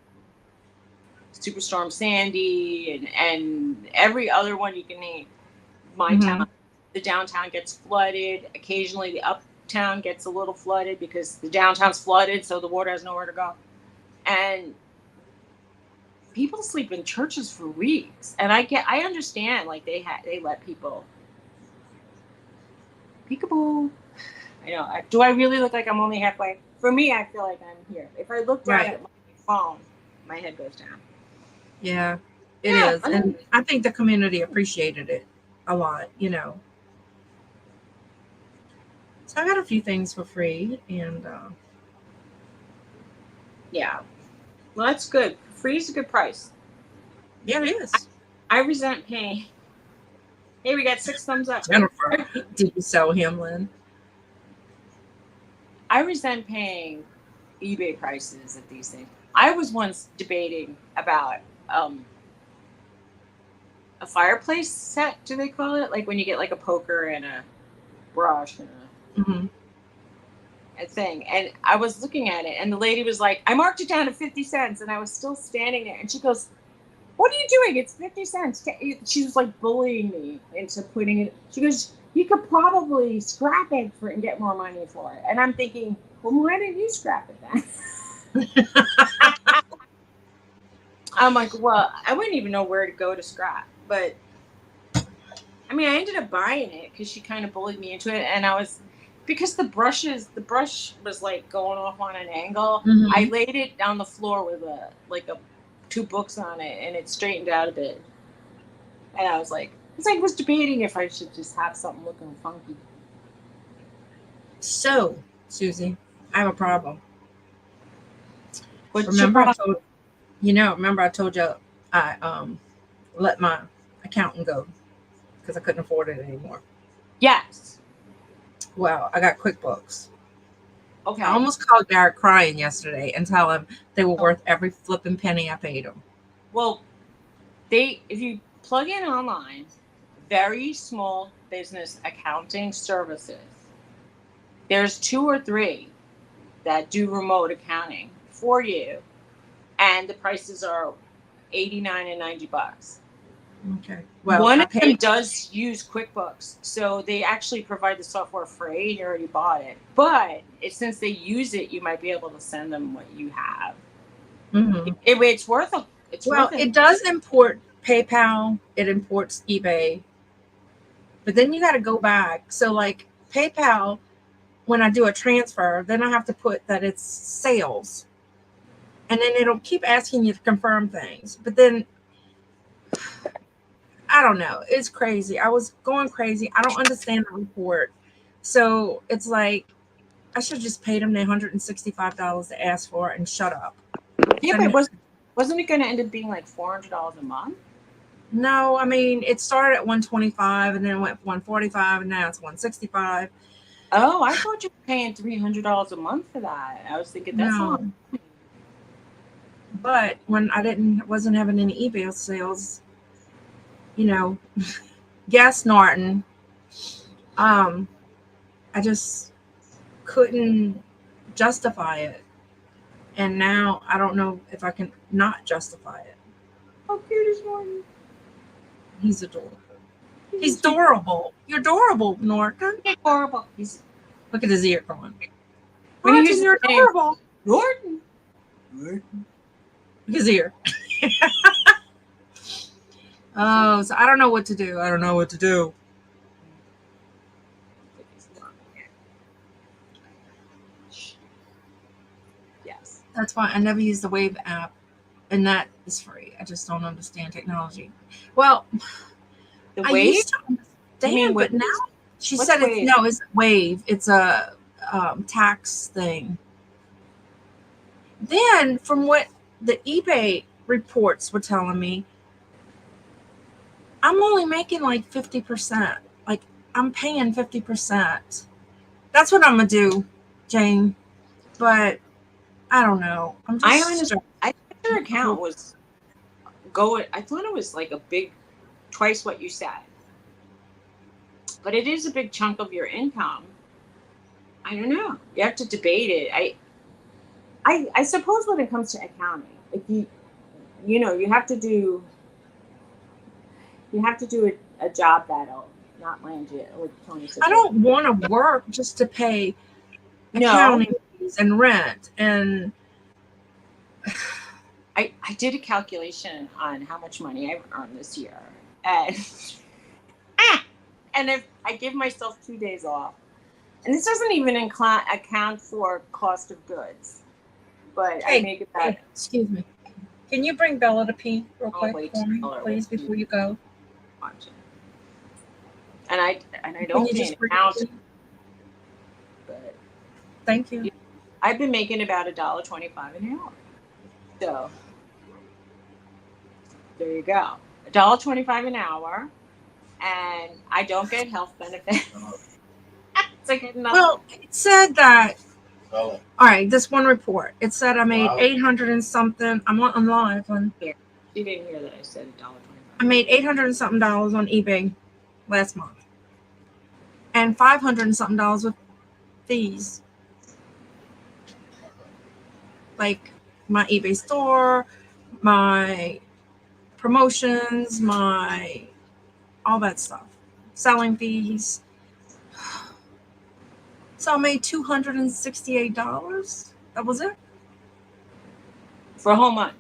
Superstorm Sandy, and every other one you can name. My town, the downtown gets flooded. Occasionally the uptown gets a little flooded because the downtown's flooded, so the water has nowhere to go. And people sleep in churches for weeks. And I understand, like they let people peekaboo. I know. Do I really look like I'm only halfway? For me, I feel like I'm here. If I look down at my phone, my head goes down. Yeah, it is. And I think the community appreciated it a lot, So I got a few things for free. And yeah. Well, that's good. free is a good price. Yeah, it is. I resent paying. Hey, we got 6 thumbs up. Jennifer, did you sell him, Lynn? I resent paying eBay prices at these things. I was once debating about a fireplace set. Do they call it? Like when you get like a poker and a brush and a thing. And I was looking at it, and the lady was like, "I marked it down to 50 cents," and I was still standing there. And she goes, "What are you doing? It's 50 cents." She was like bullying me into putting it. She goes, "You could probably scrap it and get more money for it." And I'm thinking, well, why didn't you scrap it then? I'm like, well, I wouldn't even know where to go to scrap. But I mean, I ended up buying it because she kind of bullied me into it. And because the brush was like going off on an angle. Mm-hmm. I laid it on the floor with two books on it, and it straightened out a bit. And I was debating if I should just have something looking funky. So, Susie, I have a problem. What's remember I told you I let my accountant go because I couldn't afford it anymore. Yes. Well, I got QuickBooks. Okay. I almost called Garrett crying yesterday and tell him they were worth every flipping penny I paid them. Well, if you plug in online, very small business accounting services, there's 2 or 3 that do remote accounting for you, and the prices are $89 and $90. Okay. Well, one of them does use QuickBooks, so they actually provide the software free. You already bought it, but since they use it, you might be able to send them what you have. Mm-hmm. It's worth it. It does import PayPal. It imports eBay, but then you got to go back. So, like PayPal, when I do a transfer, then I have to put that it's sales, and then it'll keep asking you to confirm things. But then I don't know. It's crazy. I was going crazy. I don't understand the report. So it's like I should just pay them the $165 to ask for it and shut up. Yeah, but wasn't it going to end up being like $400 a month? No, I mean it started at $125 and then it went $145 and now it's $165. Oh, I thought you were paying $300 a month for that. I was thinking that's not. But when I wasn't having any eBay sales, gas Norton, I just couldn't justify it. And now I don't know if I can not justify it. How cute is Norton? He's adorable. He's adorable. You're adorable, Norton. Adorable. Look at his ear going. Norton, you're adorable. Norton. Look at his ear. Oh, so I don't know what to do. Yes. That's why I never use the Wave app, and that is free. I just don't understand technology. Well, I used to understand, but now she said Wave? It's Wave. It's a tax thing. Then, from what the eBay reports were telling me, I'm only making like 50%. Like I'm paying 50%. That's what I'm gonna do, Jane. But I don't know. I thought your account was going. I thought it was like a big, twice what you said. But it is a big chunk of your income. I don't know. You have to debate it. I suppose when it comes to accounting, if you have to do a job that'll not land you with Tony. I don't want to work just to pay accounting fees and rent. And I did a calculation on how much money I've earned this year, and if I give myself 2 days off, and this doesn't even account for cost of goods, but I make it back. Excuse me. Can you bring Bella to pee real quick for me, please, before you go? And I don't pay an account. But thank you. I've been making about $1.25 an hour. So There you go. $1.25 an hour, and I don't get health benefits. It's like nothing. Well, it said that. All right, this one report. It said I made 800 and something. I'm live on. Here, she didn't hear that I said $1.25. I made 800 and something dollars on eBay last month, and 500 and something dollars with fees, like my eBay store, my promotions, my all that stuff, selling fees. So I made $268. That was it for a whole month,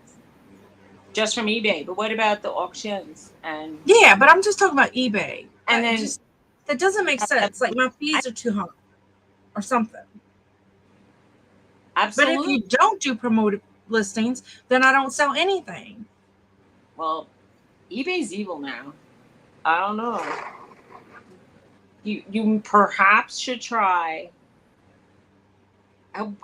just from eBay. But what about the auctions? And yeah, but I'm just talking about eBay. And then that doesn't make sense. Like my fees are too high, or something. Absolutely. But if you don't do promoted listings, then I don't sell anything. Well, eBay's evil now. I don't know. You perhaps should try.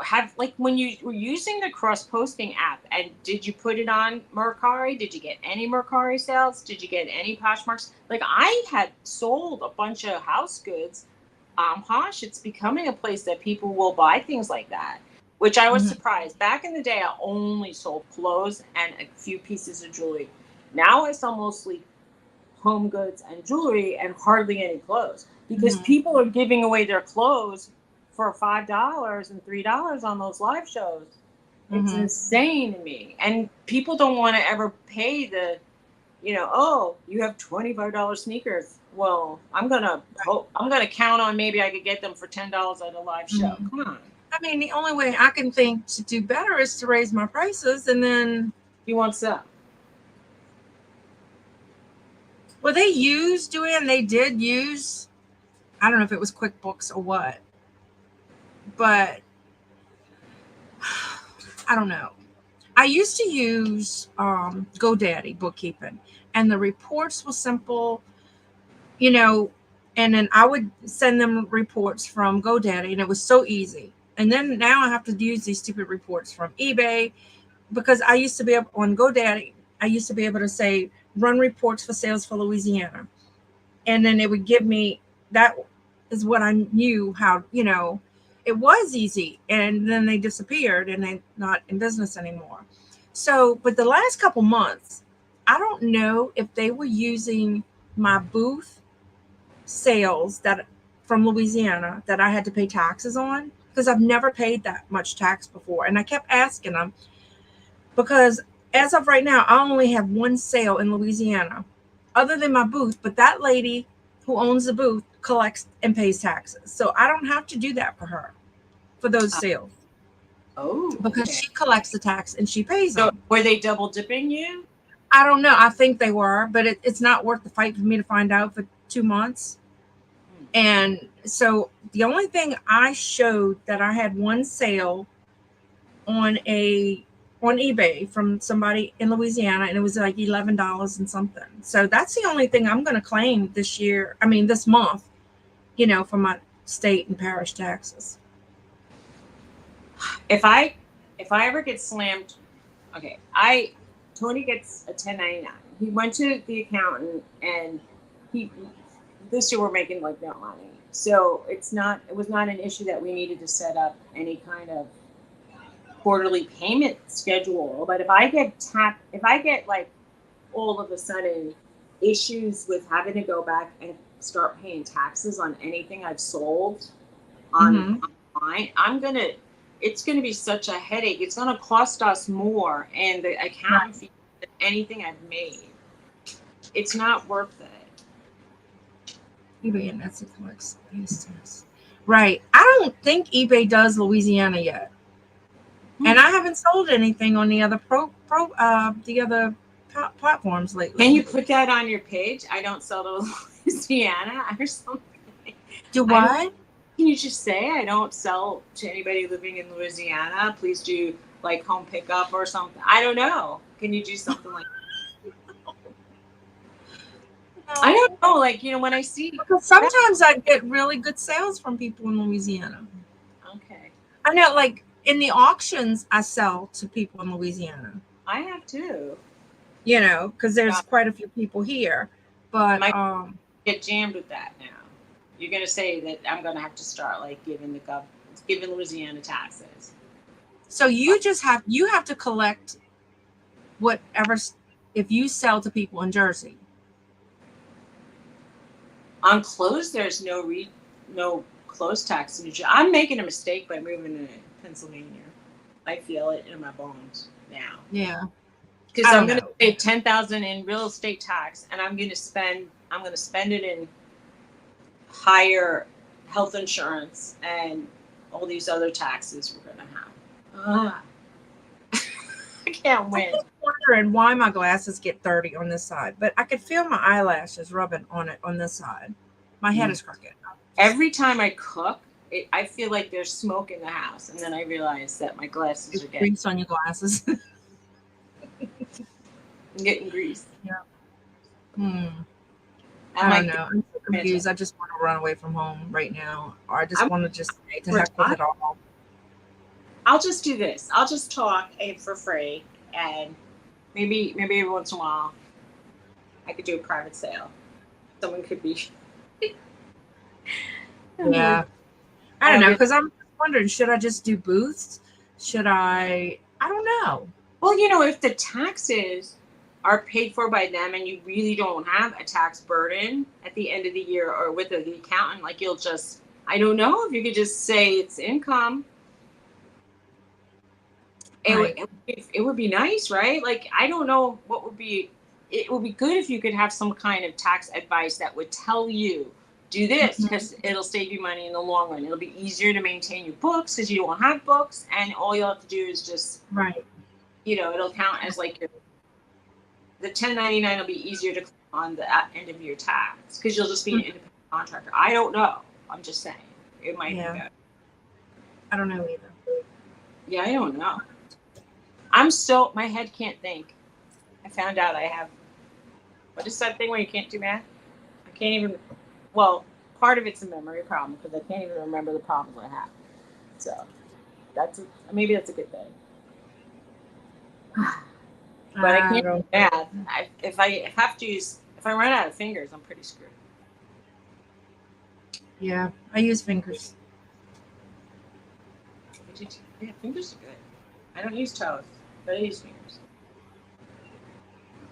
Have, like, when you were using the cross-posting app, and did you put it on Mercari? Did you get any Mercari sales? Did you get any Poshmarks? Like, I had sold a bunch of house goods. Posh, it's becoming a place that people will buy things like that, which I was surprised. Back in the day, I only sold clothes and a few pieces of jewelry. Now I sell mostly home goods and jewelry and hardly any clothes, because people are giving away their clothes for $5 and $3 on those live shows. It's insane to me. And people don't want to ever pay the, oh, you have $25 sneakers. Well, I'm gonna count on maybe I could get them for $10 at a live show. Come on. I mean, the only way I can think to do better is to raise my prices, and then you want some. Well, they did use, I don't know if it was QuickBooks or what, but I don't know. I used to use GoDaddy bookkeeping, and the reports were simple, and then I would send them reports from GoDaddy, and it was so easy. And then now I have to use these stupid reports from eBay, because I used to be able, on GoDaddy, I used to be able to say, run reports for sales for Louisiana. And then it would give me, that is what I knew how, it was easy. And then they disappeared and they're not in business anymore. So, but the last couple months, I don't know if they were using my booth sales that from Louisiana that I had to pay taxes on, because I've never paid that much tax before. And I kept asking them, because as of right now, I only have one sale in Louisiana other than my booth, but that lady who owns the booth collects and pays taxes. So I don't have to do that for her, for those sales. Oh, because she collects the tax and she pays them. So were they double dipping you? I don't know. I think they were, but it's not worth the fight for me to find out for 2 months. And so the only thing I showed that I had one sale on eBay from somebody in Louisiana, and it was like $11 and something. So that's the only thing I'm going to claim this month, for my state and parish taxes. If I ever get slammed, okay, Tony gets a 1099. He went to the accountant, and this year we're making like no money. So it was not an issue that we needed to set up any kind of quarterly payment schedule. But if I get like all of a sudden issues with having to go back and start paying taxes on anything I've sold online, it's gonna be such a headache. It's gonna cost us more and the accounting fee than anything I've made. It's not worth it. eBay and Etsy collects tax. Right. I don't think eBay does Louisiana yet. And I haven't sold anything on the other platforms lately. Can you put that on your page? I don't sell to Louisiana or something. Do what? Can you just say I don't sell to anybody living in Louisiana? Please do like home pickup or something. I don't know. Can you do something like that? No. I don't know. Like, when I see. Because sometimes I get really good sales from people in Louisiana. Okay. I know, like in the auctions, I sell to people in Louisiana. I have too. you know, because there's quite a few people here. But get jammed with that now. You're gonna say that I'm gonna have to start like giving Louisiana taxes. So you have to collect whatever if you sell to people in Jersey. On clothes, there's no clothes tax in New Jersey. I'm making a mistake by moving to Pennsylvania. I feel it in my bones now. Yeah. Because I'm going to pay $10,000 in real estate tax, and I'm going to spend it in higher health insurance and all these other taxes we're going to have. I can't win. I'm wondering why my glasses get dirty on this side, but I could feel my eyelashes rubbing on it on this side. My head is crooked. Every time I cook, I feel like there's smoke in the house, and then I realize that my glasses are getting grease on your glasses. I'm getting grease. Yeah. I don't know. I'm so confused. I just want to run away from home right now, or I just want to just say to heck with it all. I'll just do this. I'll just talk for free, and maybe every once in a while, I could do a private sale. Someone could be. Yeah. I don't know, because I'm wondering, should I just do booths? Should I don't know. Well, you know, if the taxes are paid for by them and you really don't have a tax burden at the end of the year or with the accountant, like you'll just, I don't know if you could just say it's income. Right. It would be nice, right? Like, I don't know what would be, it would be good if you could have some kind of tax advice that would tell you, do this because it'll save you money in the long run. It'll be easier to maintain your books because you don't have books, and all you'll have to do is just, you know, it'll count as like the 1099 will be easier to click on the end of your tax because you'll just be an independent contractor. I don't know. I'm just saying it might be better. I don't know either. Yeah, I don't know. My head can't think. I found out I have, what is that thing where you can't do math? I can't even, well, part of it's a memory problem because I can't even remember the problems I have. So maybe that's a good thing. But I can't do math. If I run out of fingers, I'm pretty screwed. Yeah, I use fingers. Yeah, fingers are good. I don't use toes, but I use fingers.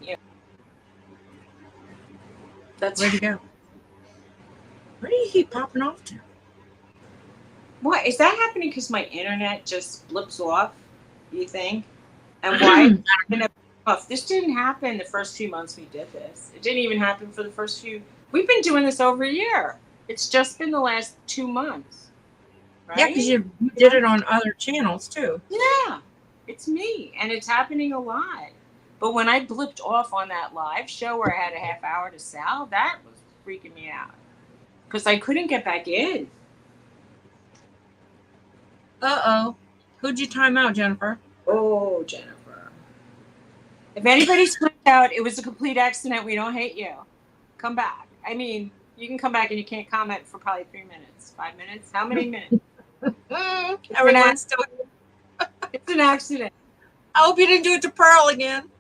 Yeah. Where'd you go? Where do you keep popping off to? What is that happening? Because my internet just blips off. You think? And why? This didn't happen the first few months we did this. It didn't even happen for the first few. We've been doing this over a year. It's just been the last 2 months. Right? Yeah, because you did it on other channels too. Yeah, it's me, and it's happening a lot. But when I blipped off on that live show where I had a half hour to sell, that was freaking me out because I couldn't get back in. Uh-oh. Who'd you time out, Jennifer? Oh, Jennifer. If anybody's timed out, it was a complete accident. We don't hate you. Come back. I mean, you can come back and you can't comment for probably 3 minutes, 5 minutes. How many minutes? Everyone's still. It's an accident. I hope you didn't do it to Pearl again.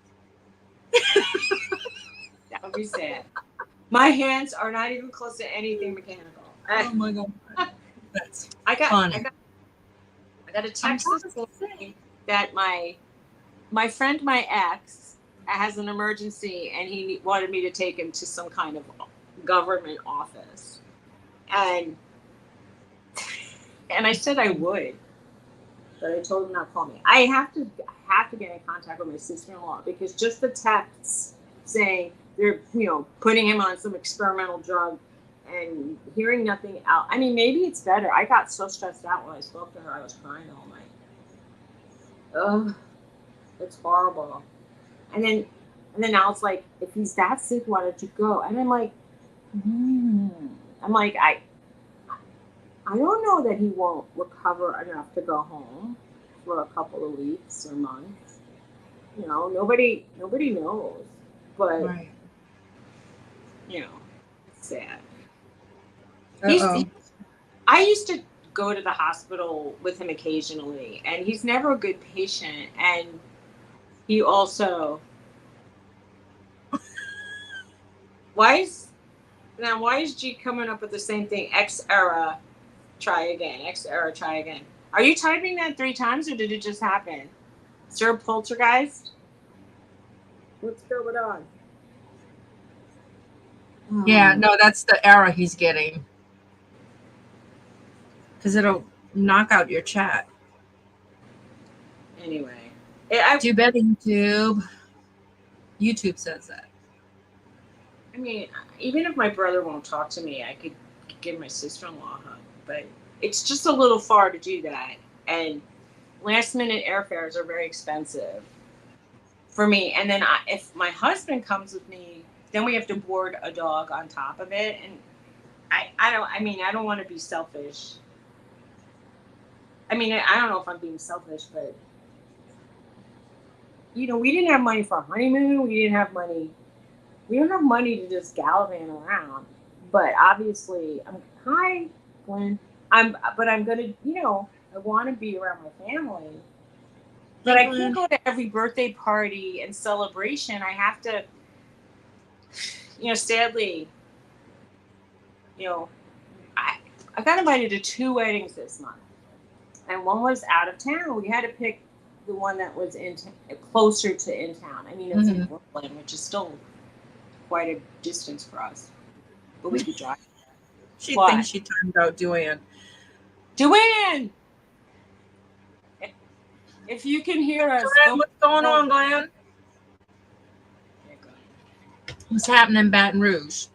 That would be sad. My hands are not even close to anything mechanical. Oh my God. That's I got a text this morning that my friend, my ex, has an emergency and he wanted me to take him to some kind of government office. And I said I would, but I told him not to call me. I have to get in contact with my sister-in-law because just the texts saying they're, putting him on some experimental drug and hearing nothing else. I mean, maybe it's better. I got so stressed out when I spoke to her. I was crying all night. Ugh, it's horrible. And then now it's like, if he's that sick, why don't you go? And I'm like, I don't know that he won't recover enough to go home for a couple of weeks or months. Nobody knows. But, right. It's sad. Uh-oh. I used to go to the hospital with him occasionally, and he's never a good patient. And he also, Why is G coming up with the same thing? X era, try again. X era, try again. Are you typing that 3 times or did it just happen? Is there a poltergeist? What's going on? Yeah, no, that's the error he's getting. Because it'll knock out your chat. Anyway. Do better, YouTube. YouTube says that. I mean, even if my brother won't talk to me, I could give my sister-in-law a hug. But it's just a little far to do that. And last-minute airfares are very expensive for me. And then if my husband comes with me, then we have to board a dog on top of it. And I don't want to be selfish. I mean, I don't know if I'm being selfish, but, we didn't have money for a honeymoon. We don't have money to just gallivant around. But obviously, hi, Glenn. I'm going to, I want to be around my family. But I can't go to every birthday party and celebration. I have to, sadly, I got invited to 2 weddings this month. And one was out of town. We had to pick the one that was closer to in town. I mean, it's in Brooklyn, which is still quite a distance for us. But we could drive. She thinks she timed out Duane. Duane! If you can hear us. Glenn, what's going on, Glenn? What's happening in Baton Rouge?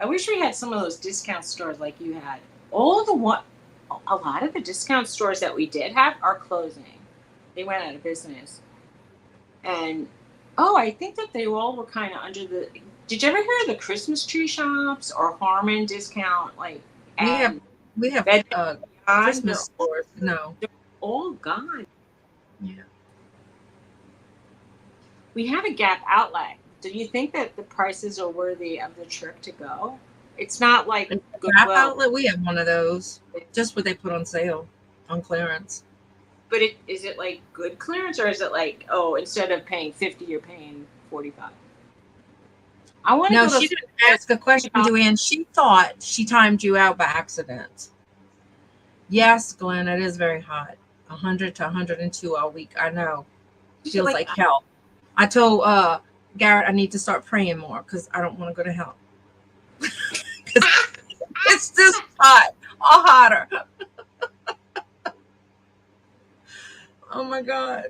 I wish we had some of those discount stores like you had. A lot of the discount stores that we did have are closing. They went out of business. And I think that they all were kind of under the. Did you ever hear of the Christmas tree shops or Harmon discount? Like we have Christmas stores. No, they're all gone. Yeah. We have a Gap outlet. Do you think that the prices are worthy of the trip to go? It's not like Gap outlet. We have one of those. Just what they put on sale, on clearance. But is it like good clearance, or is it like, instead of paying $50, you're paying $45? I want to. No, she didn't ask a question, Duane. She thought she timed you out by accident. Yes, Glenn, it is very hot. 100 to 102 all week. I know. Feels like hell. I told Garrett I need to start praying more because I don't want to go to hell. It's just hot, all hotter. Oh my God,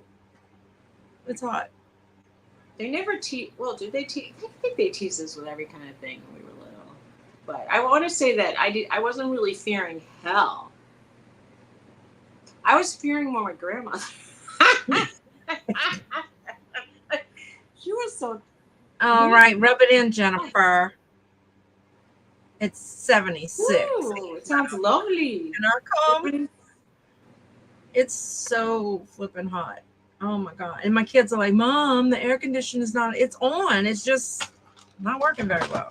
it's hot. They never tease. Well, did they tease? I think they teased us with every kind of thing when we were little. But I want to say that I wasn't really fearing hell. I was fearing more my grandmother. She was so. All right, rub it in, Jennifer. It's 76. Ooh, it sounds lovely. And I come. It's so flipping hot. Oh my God. And my kids are like, Mom, the air conditioner is not, it's on. It's just not working very well.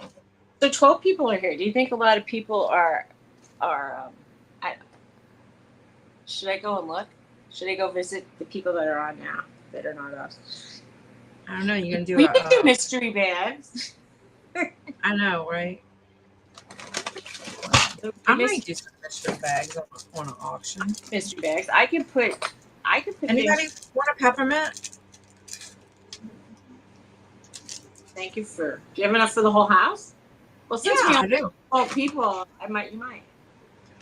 So 12 people are here. Do you think a lot of people are should I go and look? Should I go visit the people that are on now that are not us? I don't know. You're going to do we can do mystery bags. I know, right? I might do some mystery bags on an auction. Mystery bags. I can put. Anybody want a peppermint? Thank you do you have enough for the whole house? Well, since I do. 12 people, you might.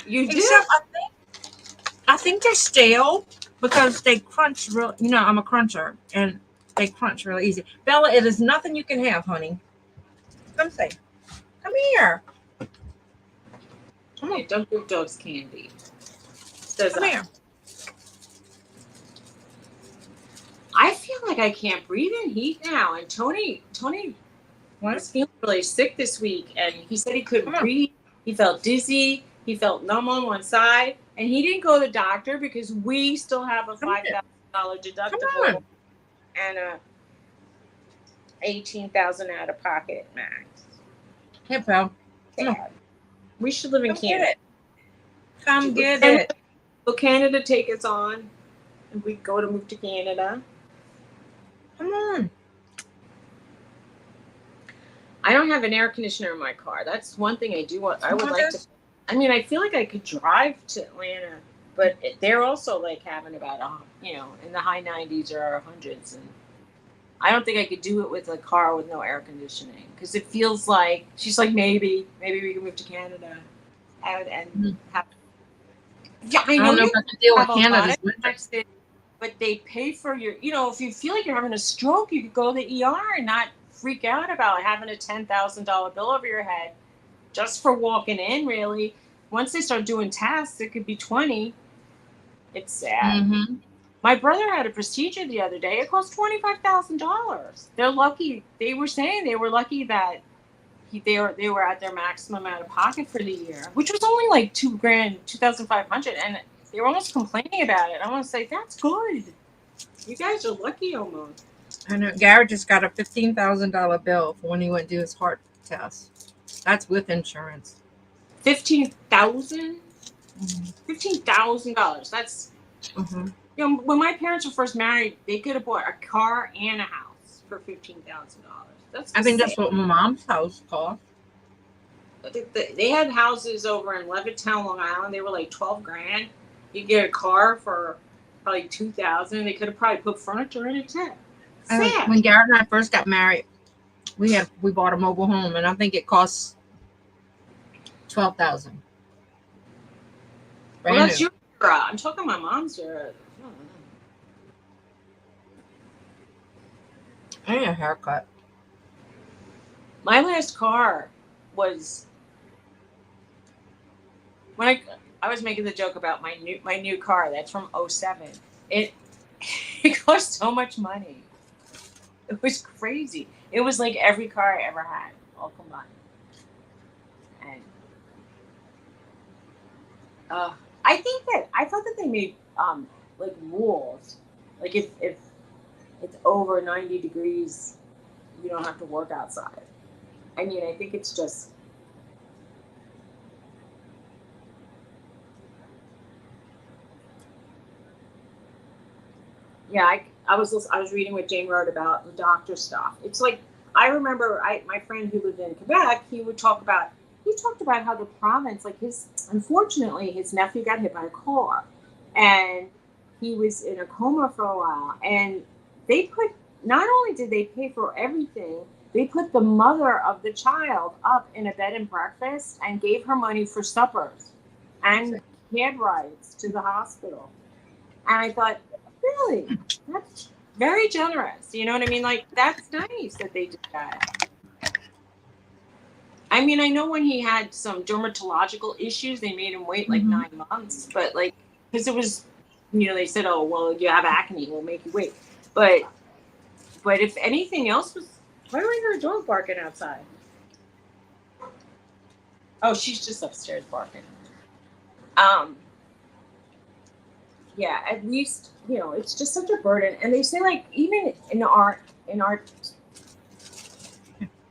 You do. Except I think they're stale because they crunch real. I'm a cruncher and they crunch real easy. Bella, it is nothing you can have, honey. Come here. Come on. Don't give dogs candy. Come here. I feel like I can't breathe in heat now. And Tony was feeling really sick this week, and he said he couldn't breathe. He felt dizzy. He felt numb on one side, and he didn't go to the doctor because we still have a $5,000 deductible and a $18,000 out of pocket max. Hey, pal. We should live in Canada. Come get it. Will Canada take us on? And we go to move to Canada. Come on. I don't have an air conditioner in my car. That's one thing I do want. I would like to. I mean, I feel like I could drive to Atlanta, but they're also like having about in the high 90s or 100s, and I don't think I could do it with a car with no air conditioning because it feels like she's like maybe we can move to Canada and have. Yeah, I I know don't know you if I can deal with have a lot Canada's of winter. taxes, but they pay for your. If you feel like you're having a stroke, you could go to the ER and not freak out about having a $10,000 bill over your head just for walking in. Really, once they start doing tests, it could be 20. It's sad. Mm-hmm. My brother had a procedure the other day. It cost $25,000. They're lucky. They were saying they were lucky that they were at their maximum out of pocket for the year, which was only like $2,000, $2,500, and they were almost complaining about it. I want to say that's good. You guys are lucky almost. I know Garrett just got a $15,000 bill for when he went to do his heart test. That's with insurance. $15,000. $15,000. That's when my parents were first married, they could have bought a car and a house for $15,000. I think that's what my mom's house cost. They had houses over in Levittown, Long Island. They were like $12,000. You get a car for probably $2,000. They could have probably put furniture in it too. When Garrett and I first got married, we bought a mobile home, and I think it cost $12,000. Well, that's your era. I'm talking my mom's era. I need a haircut. My last car was when I was making the joke about my new car. That's from 2007. It cost so much money. It was crazy. It was like every car I ever had, all combined. And I thought that they made like rules, like if it's over 90 degrees, you don't have to work outside. I mean, I think it's just. Yeah, I was reading what Jane wrote about the doctor stuff. It's like I remember my friend who lived in Quebec. He talked about how the province, like unfortunately his nephew got hit by a car, and he was in a coma for a while. And not only did they pay for everything, they put the mother of the child up in a bed and breakfast and gave her money for suppers and cab rides to the hospital. And I thought, really, that's very generous. You know what I mean? Like, that's nice that they did that. I mean, I know when he had some dermatological issues, they made him wait like 9 months. But, like, because it was, they said, oh, well, you have acne, we'll make you wait. But if anything else was, why do I hear a dog barking outside? Oh, she's just upstairs barking. Yeah, at least, it's just such a burden. And they say, like, even in art,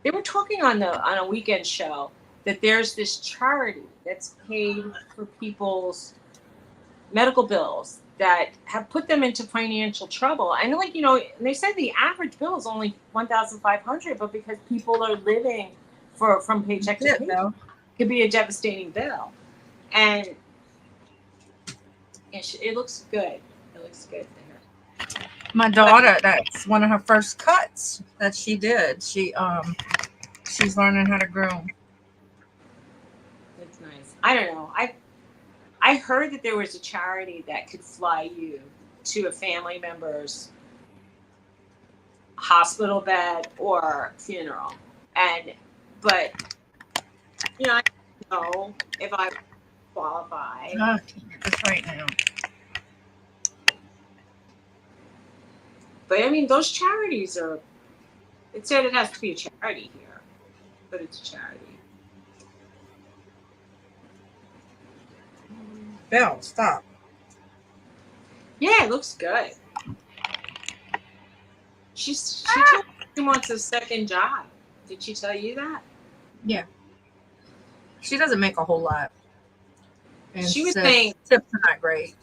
they were talking on a weekend show that there's this charity that's paid for people's medical bills that have put them into financial trouble. I know, like, they said the average bill is only $1,500, but because people are living from paycheck to paycheck, it could be a devastating bill. And it looks good. It looks good there. My daughter, that's one of her first cuts that she did. She's learning how to groom. That's nice. I don't know. I heard that there was a charity that could fly you to a family member's hospital bed or funeral. But I don't know if I qualify. Just right now. But I mean, those charities are. It said it has to be a charity here, but it's a charity. Bill, stop. Yeah, it looks good. She told me she wants a second job. Did she tell you that? Yeah. She doesn't make a whole lot. And she was saying tips are not great.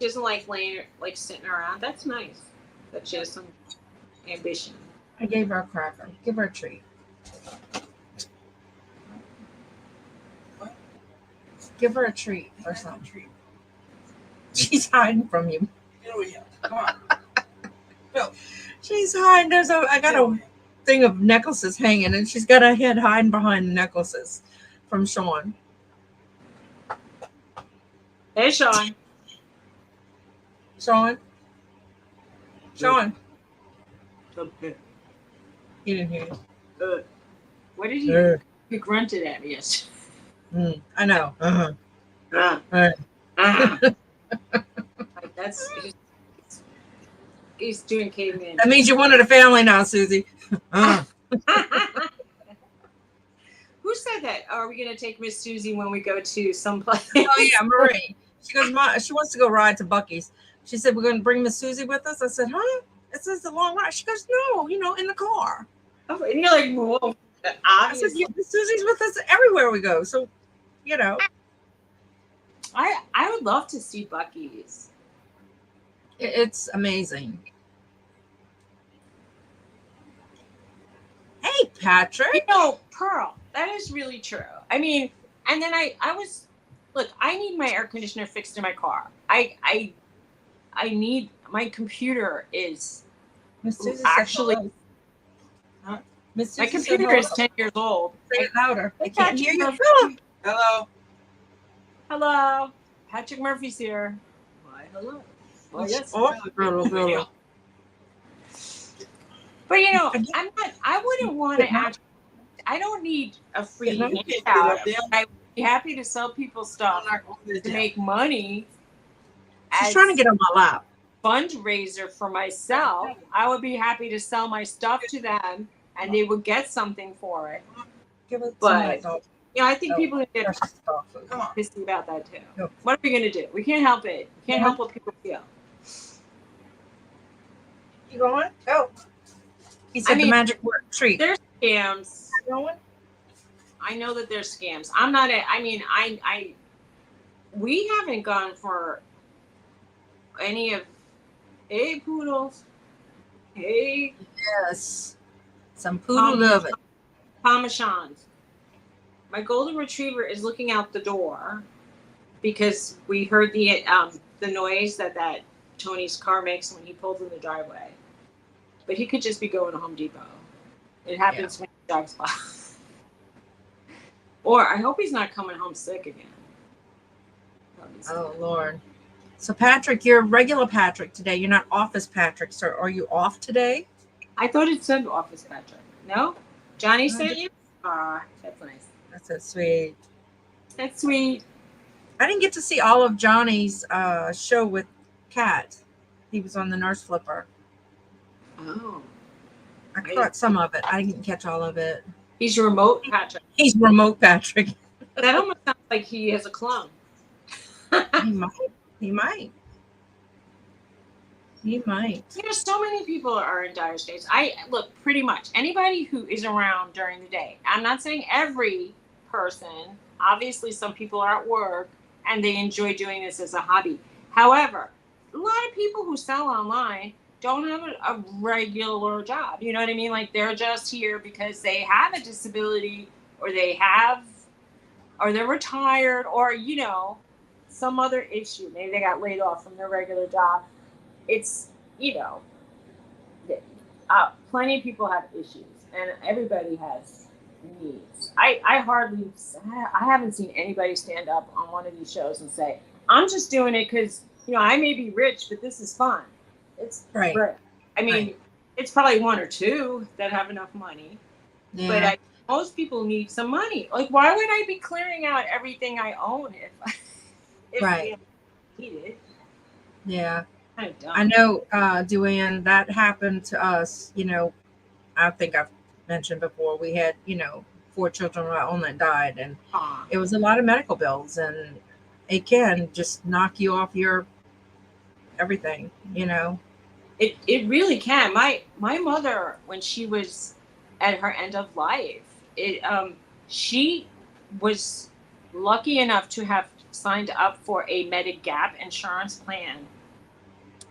doesn't like laying, like sitting around. That's nice. That she has some ambition. I gave her a cracker. Give her a treat. Give her a treat or something. She's hiding from you. Come on. Go. She's hiding. I got a thing of necklaces hanging, and she's got her head hiding behind the necklaces from Sean. Hey, Sean. Sean. Okay. He didn't hear you. What did he? He grunted at me yesterday. I know. Like that's he's doing caveman. That means you wanted a family now, Suzy. Who said that? Are we gonna take Miss Suzy when we go to someplace? Oh yeah, Marie. She goes, she wants to go ride to Buc-ee's. She said, we're going to bring Miss Suzy with us. I said, huh? It says the long ride. She goes, no, in the car. Oh, and you're like, whoa. I said, yeah, Miss Suzy's with us everywhere we go. So, I would love to see Buc-ee's. It's amazing. Hey, Patrick. Pearl, that is really true. I mean, and then I was, look, I need my air conditioner fixed in my car. I need, my computer is actually, my computer is 10 years old. Say it louder. I can't hear you. Hello. Hello. Patrick Murphy's here. Why, hello. Well, yes. Girl. But I wouldn't want to actually, I don't need a free handout. I'd be happy to sell people stuff to make money. She's trying to get on my lap. Fundraiser for myself. I would be happy to sell my stuff to them and they would get something for it. But I think people get pissed about that too. No. What are we gonna do? We can't help it. We can't help what people feel. You going? Go. He said the magic word treat. There's scams. Going? I know that there's scams. I'm not we haven't gone for any of, hey poodles, hey. Yes. Some poodle loving. Parmesans. My golden retriever is looking out the door because we heard the noise that Tony's car makes when he pulls in the driveway. But he could just be going to Home Depot. It happens when he drives by. Or I hope he's not coming home sick again. Oh, Lord. So, Patrick, you're regular Patrick today. You're not Office Patrick. So, are you off today? I thought it said Office Patrick. No? Johnny sent you? That's nice. That's so sweet. That's sweet. I didn't get to see all of Johnny's show with Kat. He was on the Nurse Flipper. Oh. I caught some of it. I didn't catch all of it. He's remote Patrick. He's remote Patrick. That almost sounds like he has a clone. He might. So many people are in dire straits. Look, pretty much anybody who is around during the day. I'm not saying every person. Obviously, some people are at work and they enjoy doing this as a hobby. However, a lot of people who sell online don't have a regular job. You know what I mean? Like they're just here because they have a disability or they're retired or, some other issue. Maybe they got laid off from their regular job. It's, plenty of people have issues and everybody has needs. I haven't seen anybody stand up on one of these shows and say, I'm just doing it because, I may be rich, but this is fun. It's right. I mean, It's probably one or two that have enough money, but most people need some money. Like, why would I be clearing out everything I own if I need it? Yeah. I know, Duane, that happened to us. I think I've mentioned before, we had, 4 children of our own that died, and it was a lot of medical bills, and it can just knock you off your everything, It really can. My mother, when she was at her end of life, she was lucky enough to have signed up for a Medigap insurance plan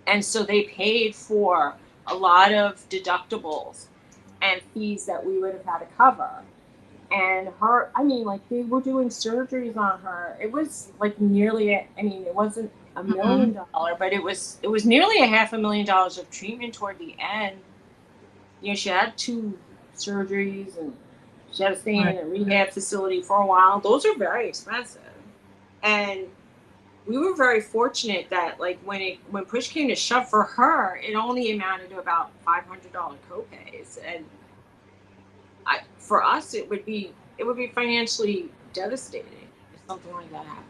And so they paid for a lot of deductibles and fees that we would have had to cover. And her, I mean, like they were doing surgeries on her. It was like nearly, it wasn't $1 million, but it was nearly $500,000 of treatment toward the end. You know, she had 2 surgeries and she had to stay in a rehab facility for a while. Those are very expensive. And we were very fortunate that like when push came to shove for her, it only amounted to about $500 copays. And for us, it would be financially devastating if something like that happened.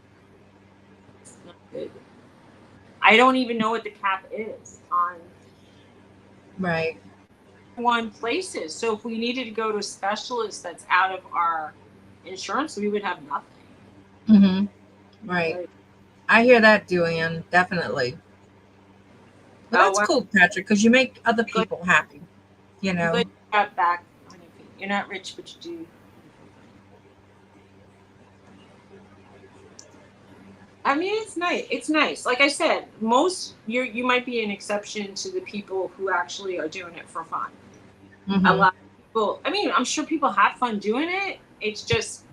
It's not good. I don't even know what the cap is on one places. So if we needed to go to a specialist that's out of our insurance, we would have nothing. Right. I hear that, Julian. Definitely. But that's cool, Patrick, because you make other people happy. You know. You got back on your feet. You're not rich, but you do. I mean, it's nice. It's nice. Like I said, you might be an exception to the people who actually are doing it for fun. A lot of people, I mean, I'm sure people have fun doing it. It's just,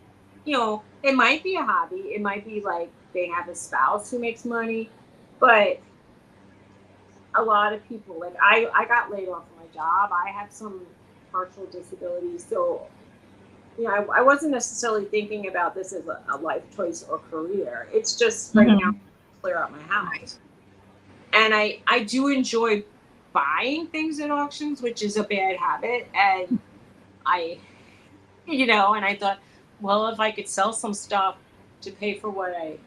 you know, it might be a hobby. It might be like they have a spouse who makes money. But a lot of people, like I got laid off from my job. I have some partial disability. So, you know, I wasn't necessarily thinking about this as a life choice or career. It's just right now, clear out my house. And I do enjoy buying things at auctions, which is a bad habit. And I thought, well, if I could sell some stuff to pay for what I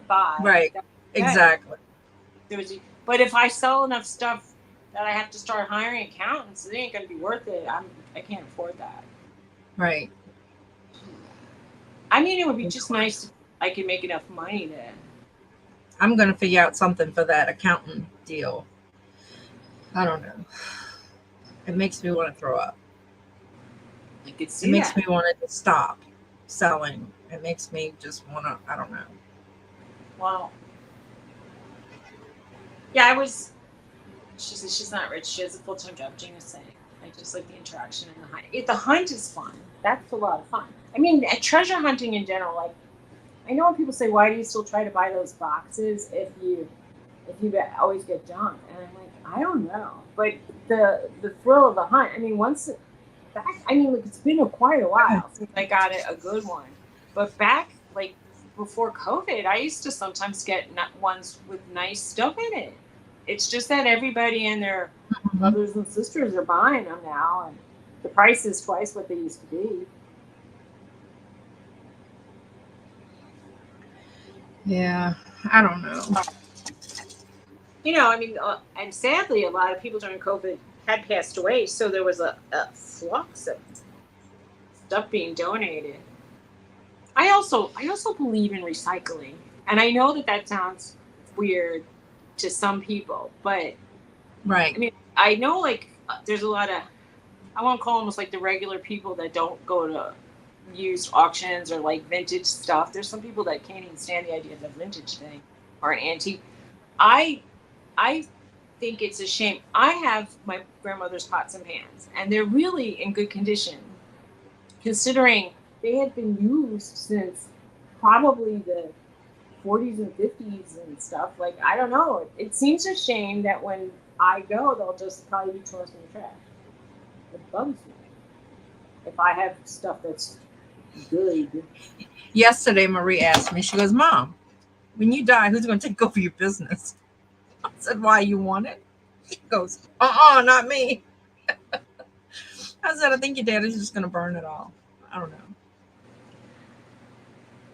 buy. Right. Exactly. But if I sell enough stuff that I have to start hiring accountants, it ain't going to be worth it. I can't afford that. Right. I mean, it would be just nice if I could make enough money to. I'm going to figure out something for that accountant deal. I don't know. It makes me want to throw up. It makes me want to stop selling. It makes me just want to, I don't know. Wow. Yeah, she says she's not rich. She has a full-time job. Gina's saying, I just like the interaction and the hunt. The hunt is fun. That's a lot of fun. I mean, treasure hunting in general, like, I know when people say, why do you still try to buy those boxes if you always get junk? And I'm like, I don't know. But the thrill of the hunt, I mean, it's been quite a while since I got a good one. But back, like, before COVID, I used to sometimes get ones with nice stuff in it. It's just that everybody and their brothers and sisters are buying them now, and the price is twice what they used to be. Yeah, I don't know. You know, I mean, and sadly, a lot of people during COVID had passed away, so there was a flux of stuff being donated. I also believe in recycling, and I know that sounds weird to some people, but right. I mean, I know like there's a lot of, I won't call them like the regular people that don't go to used auctions or like vintage stuff. There's some people that can't even stand the idea of a vintage thing or an antique. I think it's a shame. I have my grandmother's pots and pans, and they're really in good condition, considering they had been used since probably the 40s and 50s and stuff. Like, I don't know. It seems a shame that when I go, they'll just probably be tossed in the trash. It bugs me. If I have stuff that's good. Yesterday, Marie asked me, she goes, Mom, when you die, who's going to take over your business? I said, why, you want it? She goes, not me. I said, I think your dad is just going to burn it all. I don't know.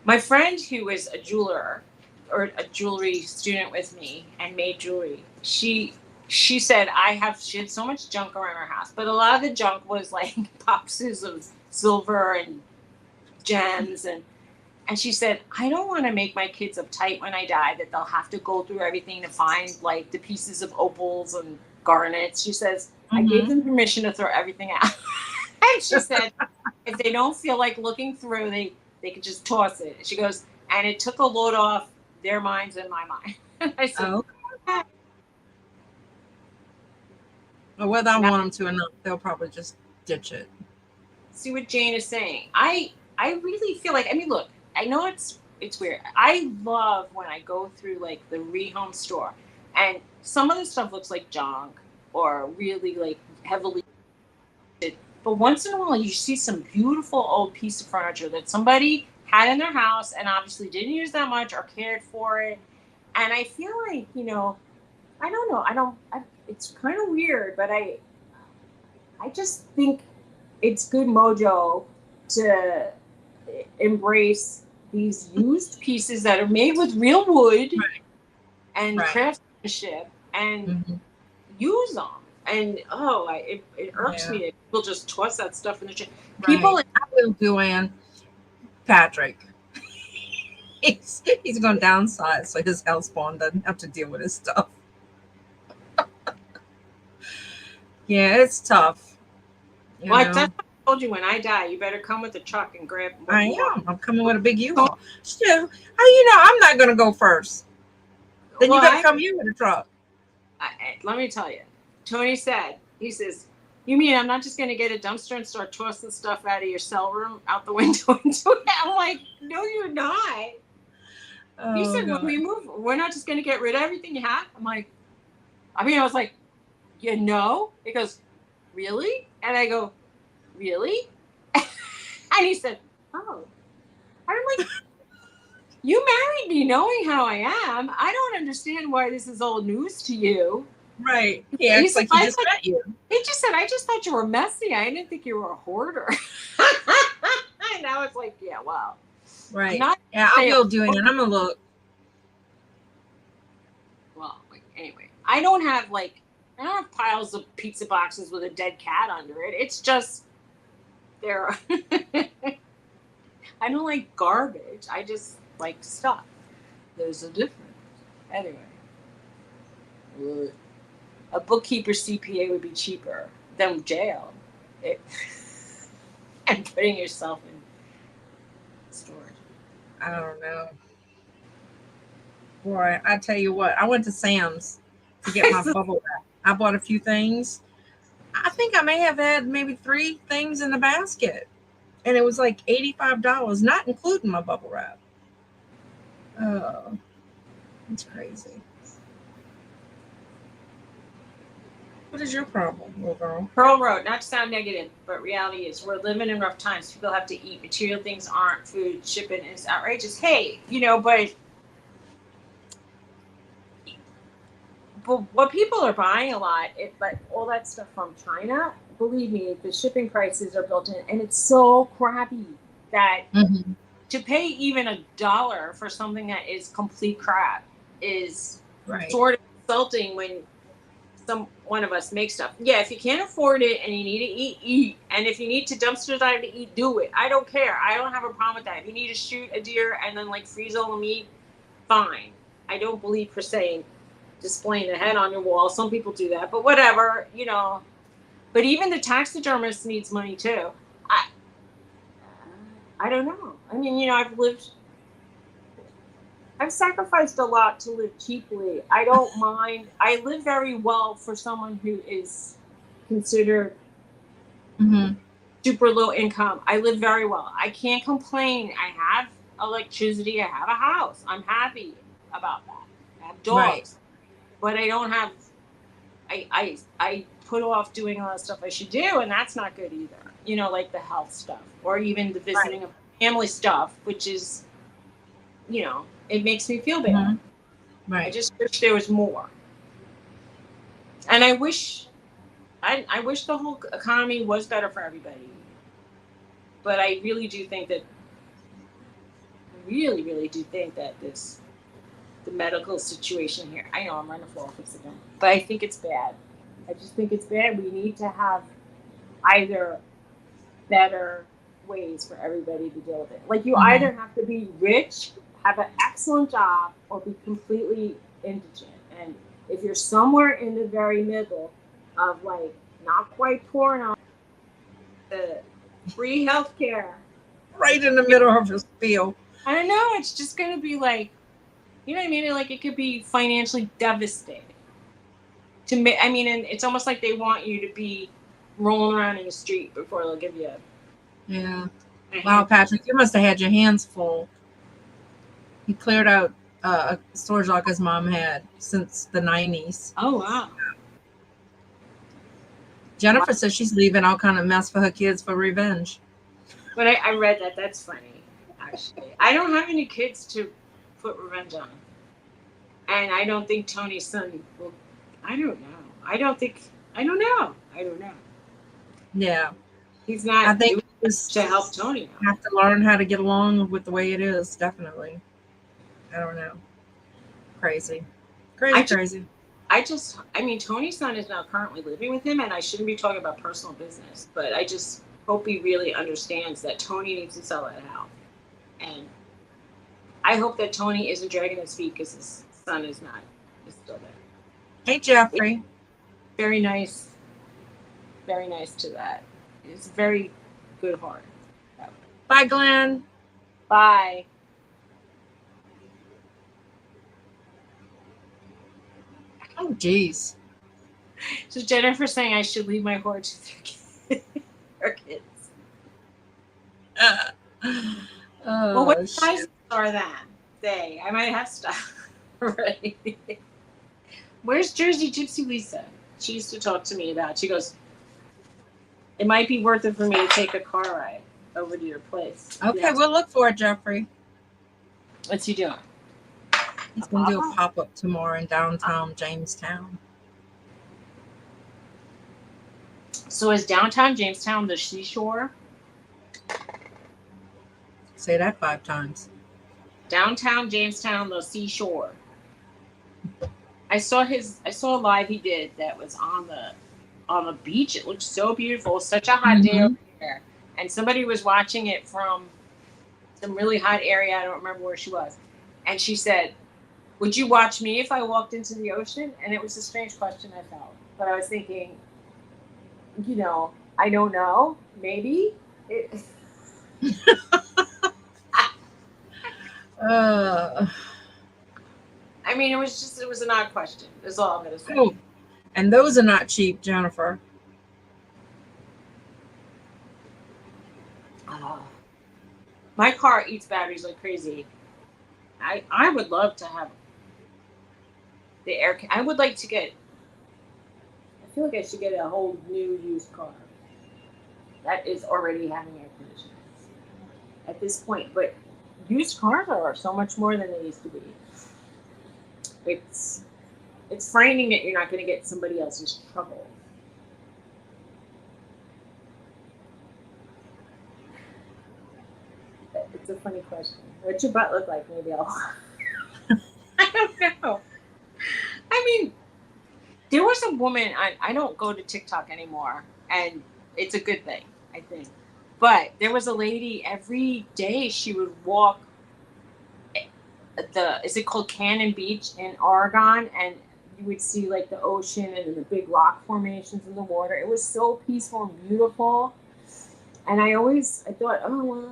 My friend who was a jeweler or a jewelry student with me and made jewelry, she said she had so much junk around her house, but a lot of the junk was like boxes of silver and gems, and she said, I don't want to make my kids uptight when I die that they'll have to go through everything to find like the pieces of opals and garnets. She says, I gave them permission to throw everything out. And she said, if they don't feel like looking through, they could just toss it. She goes, and it took a load off their minds and my mind. I said, Or whether I want them to or not, they'll probably just ditch it. See what Jane is saying. I really feel like, I mean, look, I know it's weird. I love when I go through like the rehome store and some of the stuff looks like junk or really like heavily. But once in a while, you see some beautiful old piece of furniture that somebody had in their house and obviously didn't use that much or cared for it. And I feel like, I don't know. It's kind of weird, but I just think it's good mojo to embrace these used pieces that are made with real wood and craftsmanship and use them. And it irks me that people just toss that stuff in the trash. People, I will do, Ann. Patrick. He's going to downsize so his housebond doesn't have to deal with his stuff. Yeah, it's tough. That's what I told you. When I die, you better come with a truck and grab. I am. I'm coming with a big U-Haul. Still, I'm not going to go first. Then you better come here with a truck. Let me tell you. Tony said, he says, you mean I'm not just going to get a dumpster and start tossing stuff out of your cell room out the window into it? I'm like, no, you're not. Oh, he said, when we move, we're not just going to get rid of everything you have. I'm like, I was like, He goes, really? And I go, really? And he said, oh. I'm like, you married me knowing how I am. I don't understand why this is all news to you. Right. He acts like he just met you. He just said, I just thought you were messy. I didn't think you were a hoarder. And I was like, yeah, wow. Right. I will do it. And I'm going to look. Well, anyway, I don't have piles of pizza boxes with a dead cat under it. It's just, I don't like garbage. I just like stuff. There's a difference. Anyway. A bookkeeper's CPA would be cheaper than jail. And putting yourself in storage. I don't know. Boy, I tell you what, I went to Sam's to get my bubble wrap. I bought a few things. I think I may have had maybe 3 things in the basket. And it was like $85, not including my bubble wrap. Oh, it's crazy. What is your problem, little girl? Pearl wrote, not to sound negative, but reality is we're living in rough times. People have to eat. Material things aren't food. Shipping is outrageous. Hey, but what people are buying a lot, but all that stuff from China, believe me, the shipping prices are built in, and it's so crappy that to pay even $1 for something that is complete crap is sort of insulting when one of us makes stuff. Yeah, if you can't afford it and you need to eat. And if you need to dumpster dive to eat, do it. I don't care. I don't have a problem with that. If you need to shoot a deer and then freeze all the meat, fine. I don't believe per se in displaying the head on your wall. Some people do that, but whatever, But even the taxidermist needs money too. I don't know. I mean, I've sacrificed a lot to live cheaply. I don't mind. I live very well for someone who is considered super low income. I live very well. I can't complain. I have electricity. I have a house. I'm happy about that. I have dogs. But I don't have, I put off doing a lot of stuff I should do, and that's not good either. Like the health stuff or even the visiting of family stuff, which is, it makes me feel bad. I just wish there was more. And I wish the whole economy was better for everybody. But I really do think that, the medical situation here, I know I'm running for office again, but I think it's bad. I just think it's bad. We need to have either better ways for everybody to deal with it. You either have to be rich, have an excellent job, or be completely indigent. And if you're somewhere in the very middle of not quite poor enough, the free healthcare, right in the middle of his spiel. I don't know. It's just going to be you know what I mean? It could be financially devastating. I mean, and it's almost like they want you to be rolling around in the street before they'll give you Yeah. a Wow, hand. Patrick, you must have had your hands full. He cleared out a storage locker his mom had since the 90s. Oh, wow. Jennifer says she's leaving all kind of mess for her kids for revenge. But I read that. That's funny, actually. I don't have any kids to put revenge on. And I don't think Tony's son will. I don't know. I don't know. Yeah. He's not I think doing you just to help Tony now. have to learn how to get along with the way it is, definitely. I don't know. Crazy. Crazy. I mean, Tony's son is now currently living with him, and I shouldn't be talking about personal business, but I just hope he really understands that Tony needs to sell that house. And I hope that Tony isn't dragging his feet because his son is still there. Hey, Jeffrey. Very nice. Very nice to that. It's a very good heart. Bye, Glenn. Bye. Oh, geez. So Jennifer saying I should leave my horse with her kids. Well, what sizes are that? I might have stuff. Right. Where's Jersey Gypsy Lisa? She used to talk to me about. She goes, it might be worth it for me to take a car ride over to your place. Okay, we'll look for it, Jeffrey. What's he doing? He's going to do a pop-up tomorrow in downtown Jamestown. So is downtown Jamestown the seashore? Say that 5 times. Downtown Jamestown, the seashore. I saw a live he did that was on the beach. It looked so beautiful. Such a hot day over there. And somebody was watching it from some really hot area. I don't remember where she was. And she said, would you watch me if I walked into the ocean? And it was a strange question I felt. But I was thinking, I don't know. Maybe. I mean, it was an odd question. That's all I'm going to say. Oh, and those are not cheap, Jennifer. My car eats batteries like crazy. I would love to have the air. I would like to get. I feel like I should get a whole new used car that is already having air conditioning at this point. But used cars are so much more than they used to be. It's frightening that you're not going to get somebody else's trouble. It's a funny question. What's your butt look like? Maybe I'll. I don't know. I mean, there was a woman. I don't go to TikTok anymore, and it's a good thing, I think. But there was a lady every day. She would walk. Is it called Cannon Beach in Oregon? And you would see like the ocean and then the big rock formations in the water. It was so peaceful and beautiful. And I thought, oh wow,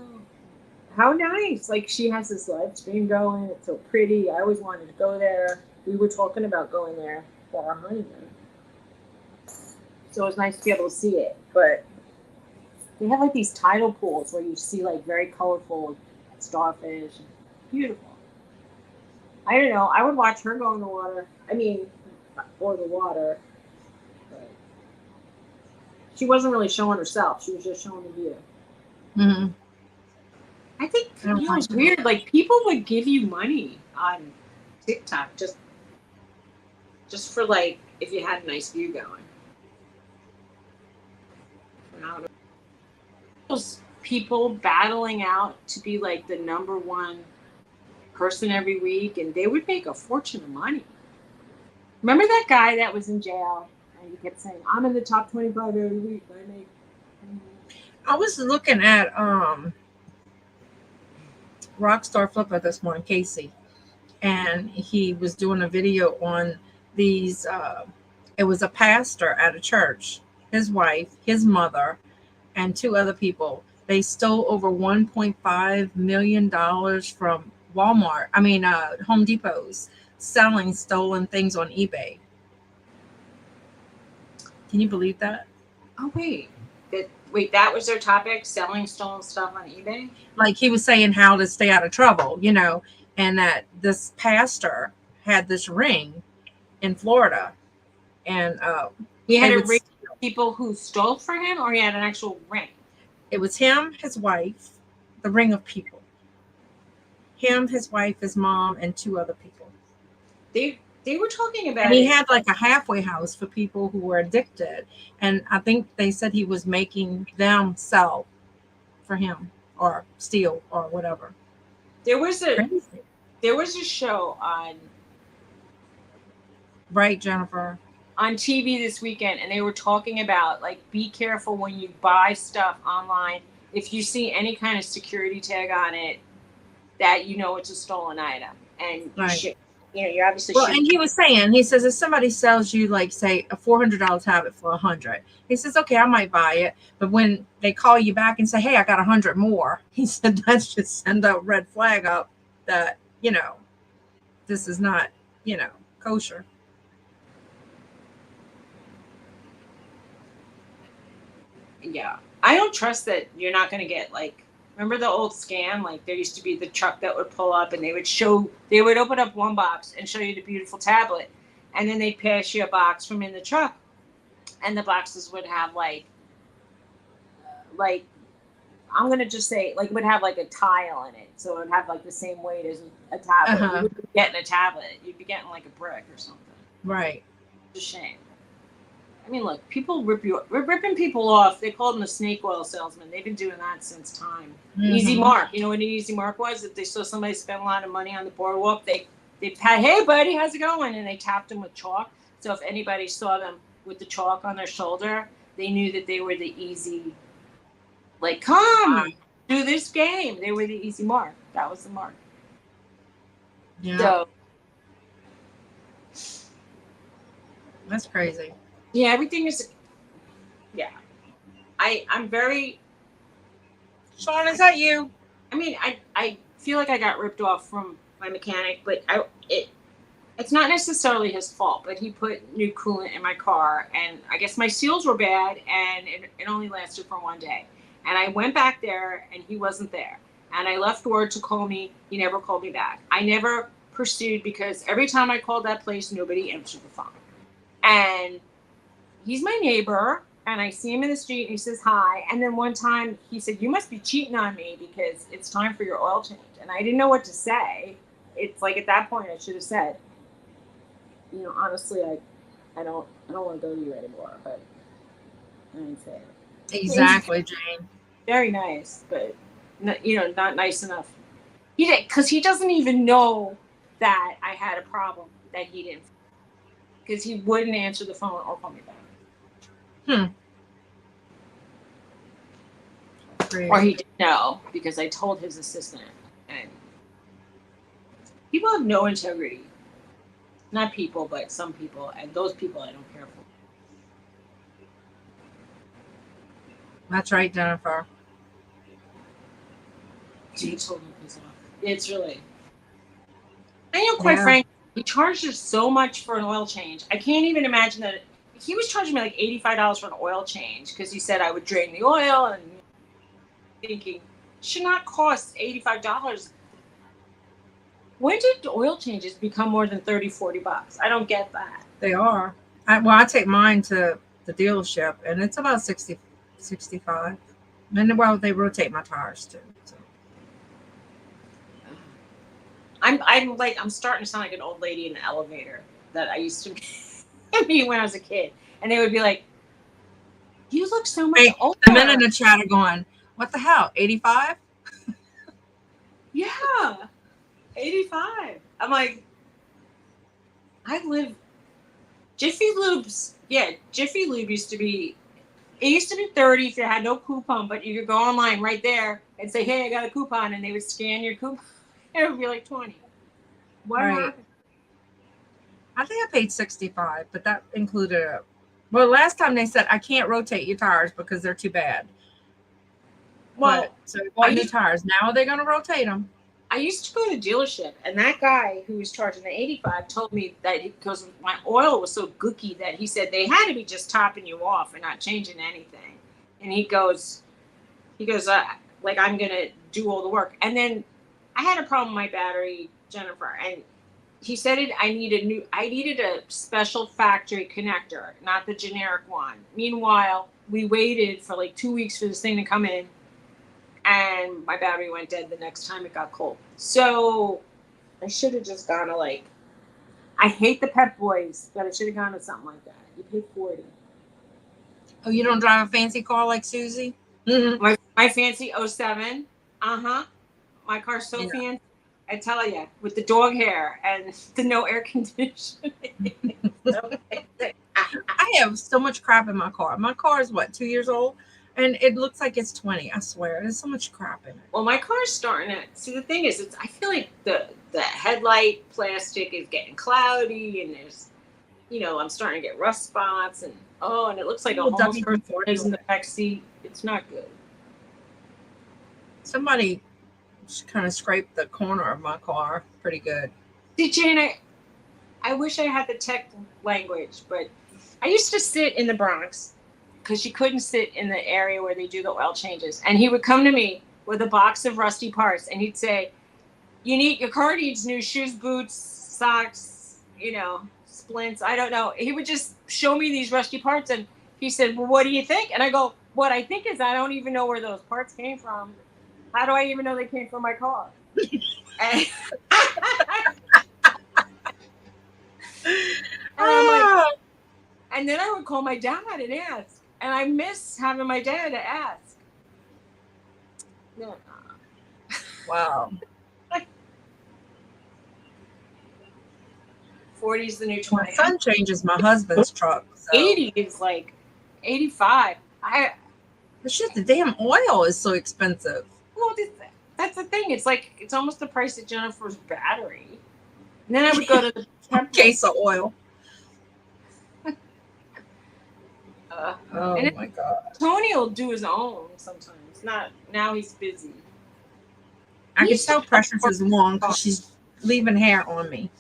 how nice! Like she has this live stream going. It's so pretty. I always wanted to go there. We were talking about going there for our honeymoon. So it was nice to be able to see it. But they have like these tidal pools where you see like very colorful starfish. Beautiful. I don't know. I would watch her go in the water. Or the water. But she wasn't really showing herself. She was just showing the view. Mm-hmm. I think it's weird. Like people would give you money on TikTok just for like if you had a nice view going. Those people battling out to be like the number one person every week, and they would make a fortune of money. Remember that guy that was in jail and he kept saying, I'm in the top 25 every week. I was looking at Rockstar Flipper this morning, Casey, and he was doing a video on these it was a pastor at a church, his wife, his mother, and 2 other people. They stole over $1.5 million from Home Depot's selling stolen things on eBay. Can you believe that? Oh, wait, that was their topic, selling stolen stuff on eBay? Like he was saying how to stay out of trouble, and that this pastor had this ring in Florida, and he had a ring people who stole for him, or he had an actual ring? It was him, his wife, the ring of people. Him, his wife, his mom, and 2 other people. They were talking about and he had like a halfway house for people who were addicted, and I think they said he was making them sell for him or steal or whatever. There was a show on right, Jennifer, on TV this weekend, and they were talking about like, be careful when you buy stuff online. If you see any kind of security tag on it, that it's a stolen item, and you should, you're obviously. Well, and he says if somebody sells you like say a $400 tablet for $100, he says okay, I might buy it, but when they call you back and say, hey, I got 100 more, he said that's just send a red flag up that this is not kosher. Yeah, I don't trust that you're not going to get like. Remember the old scam? Like there used to be the truck that would pull up and they would open up one box and show you the beautiful tablet, and then they'd pass you a box from in the truck, and the boxes would have like I'm gonna just say like it would have like a tile in it, so it would have like the same weight as a tablet. You wouldn't be getting a tablet; you'd be getting like a brick or something. Right. It's a shame. I mean, look, people ripping people off. They called them a snake oil salesman. They've been doing that since time. Mm-hmm. Easy mark. You know what an easy mark was? If they saw somebody spend a lot of money on the boardwalk, they'd pat, hey, buddy, how's it going? And they tapped them with chalk. So if anybody saw them with the chalk on their shoulder, they knew that they were the easy, like, come, do this game. They were the easy mark. That was the mark. Yeah. So, that's crazy. Yeah, everything is. Yeah, I'm very. Sean, is that you? I mean, I feel like I got ripped off from my mechanic, but it's not necessarily his fault. But he put new coolant in my car, and I guess my seals were bad, and it only lasted for 1 day. And I went back there, and he wasn't there. And I left word to call me. He never called me back. I never pursued because every time I called that place, nobody answered the phone. And he's my neighbor, and I see him in the street, and he says hi. And then one time he said, you must be cheating on me because it's time for your oil change. And I didn't know what to say. It's like at that point I should have said, honestly, I don't want to go to you anymore. But I didn't say it. Exactly, Jane. Very nice, but not nice enough. He did, because he doesn't even know that I had a problem that he didn't. Because he wouldn't answer the phone or call me back. Or he didn't know because I told his assistant. And people have no integrity. Not people, but some people. And those people I don't care for. That's right, Jennifer. He told me piss off. It's really. And quite frankly, he charged us so much for an oil change. I can't even imagine that. He was charging me like $85 for an oil change because he said I would drain the oil, and thinking it should not cost $85. When did oil changes become more than $30-$40? I don't get that. They are. I take mine to the dealership, and it's about $60-$65. And they rotate my tires too. So. I'm starting to sound like an old lady in the elevator that I used to meet when I was a kid, and they would be like, "You look so much older." The men in the chat are going, "What the hell? 85?" Yeah, 85. I'm like, I live. Jiffy Lube's. Yeah, Jiffy Lube used to be. It used to be 30 if you had no coupon, but you could go online right there and say, "Hey, I got a coupon," and they would scan your coupon. It would be like 20. What happened? I think I paid 65, but that included last time they said I can't rotate your tires because they're too bad. So I bought new tires. Now they're going to rotate them. I used to go to the dealership, and that guy who was charging the $85 told me that because my oil was so gooky that he said they had to be just topping you off and not changing anything. And he goes, like I'm gonna do all the work. And then I had a problem with my battery, Jennifer, and he said I needed a special factory connector, not the generic one. Meanwhile, we waited for like 2 weeks for this thing to come in, and my battery went dead the next time it got cold. So I should have just gone to like, I hate the Pep Boys, but I should have gone to something like that. You pay $40. Oh, you don't drive a fancy car like Suzy? Mm-hmm. My fancy 07. My car's so fancy. I tell you, with the dog hair and the no air conditioning. I have so much crap in my car. My car is what, 2 years old? And it looks like it's 20. I swear. There's so much crap in it. Well, my car's starting to see. The thing is, I feel like the headlight plastic is getting cloudy, and there's, I'm starting to get rust spots, and it looks like a homeless person is in the back seat. It's not good. Somebody kind of scraped the corner of my car pretty good. See, Jane, I wish I had the tech language, but I used to sit in the Bronx because you couldn't sit in the area where they do the oil changes. And he would come to me with a box of rusty parts, and he'd say, your car needs new shoes, boots, socks, splints. I don't know. He would just show me these rusty parts, and he said, well, what do you think? And I go, what I think is I don't even know where those parts came from. How do I even know they came from my car? And I'm like, and then I would call my dad and ask. And I miss having my dad to ask. No. Wow. 40 is the new 20. My son changes my husband's truck. So. 80 is like 85. But shit, the damn oil is so expensive. Well, that's the thing. It's like, it's almost the price of Jennifer's battery. And then I would go to the case of oil. Oh my God. Tony will do his own sometimes. Now he's busy. I can tell Precious is long because she's leaving hair on me.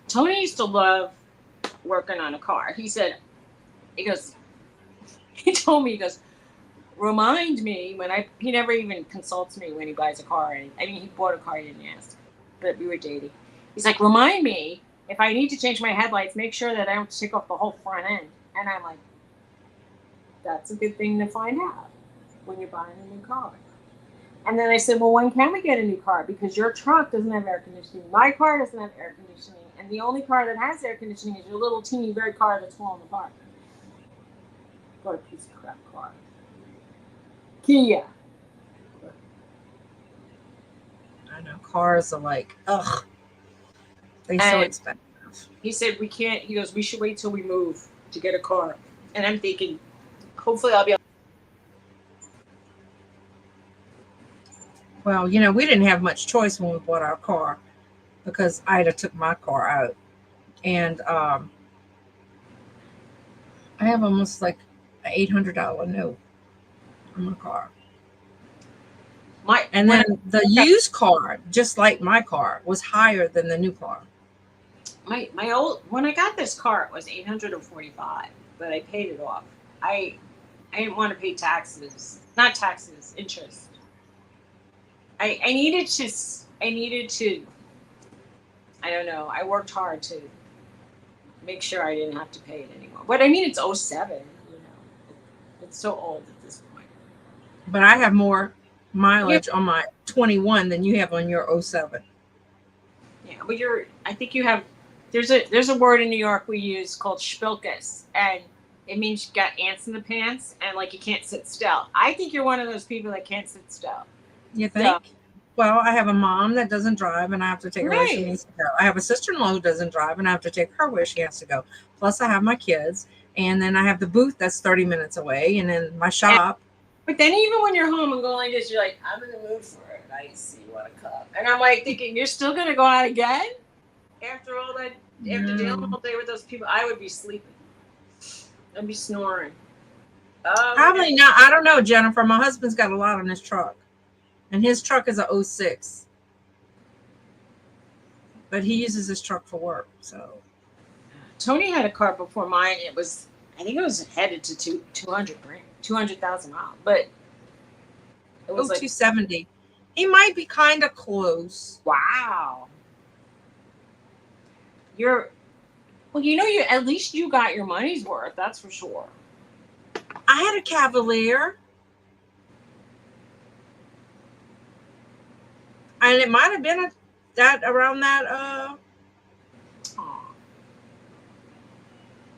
Tony used to love working on a car. He told me, remind me he never even consults me when he buys a car. I mean, he bought a car, he didn't ask, but we were dating. He's like, remind me if I need to change my headlights, make sure that I don't take off the whole front end. And I'm like, that's a good thing to find out when you're buying a new car. And then I said, well, when can we get a new car? Because your truck doesn't have air conditioning. My car doesn't have air conditioning. And the only car that has air conditioning is your little teeny red car that's falling apart. What a piece of crap car. Kia. I know. Cars are like, ugh. They're so expensive. He said, we can't. He goes, we should wait till we move to get a car. And I'm thinking, hopefully I'll be able. Well, we didn't have much choice when we bought our car because Ida took my car out. And I have almost like an $800 note on my car. And then the used car, just like my car, was higher than the new car. My old, when I got this car, it was $845, but I paid it off. I didn't want to pay taxes, not taxes, interest. I needed to, I don't know. I worked hard to make sure I didn't have to pay it anymore. But I mean, it's 07, it's so old at this point. But I have more mileage on my 21 than you have on your 07. Yeah, but I think you have, there's a word in New York we use called spilkus, and it means you got ants in the pants and like you can't sit still. I think you're one of those people that can't sit still. You think? So, well, I have a mom that doesn't drive and I have to take her where she needs to go. I have a sister-in-law who doesn't drive and I have to take her where she has to go. Plus I have my kids, and then I have the booth that's 30 minutes away, and then my shop. But then even when you're home and going like this, you're like, I'm in the mood for it. I see you want to cup. And I'm like thinking, you're still going to go out again? After all that, after dealing all day with those people, I would be sleeping. I'd be snoring. Probably not. I don't know, Jennifer. My husband's got a lot on his truck. And his truck is a '06. But he uses his truck for work, so. Tony had a car before mine. I think it was headed to 200,000 miles, but it was like 270. He might be kind of close. wow. You at least you got your money's worth. That's for sure. I had a Cavalier. And it might have been around that.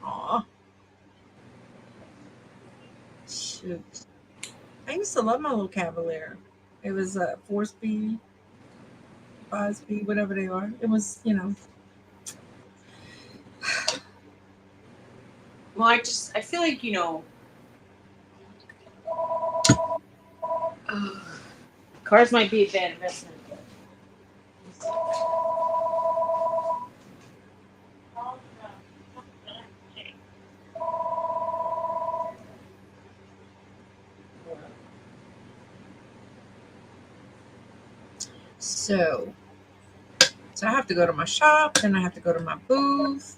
Aw. Shoot. I used to love my little Cavalier. It was a 4-speed, 5-speed, whatever they are. It was, Well, I feel like, cars might be a bad investment. So I have to go to my shop, then I have to go to my booth.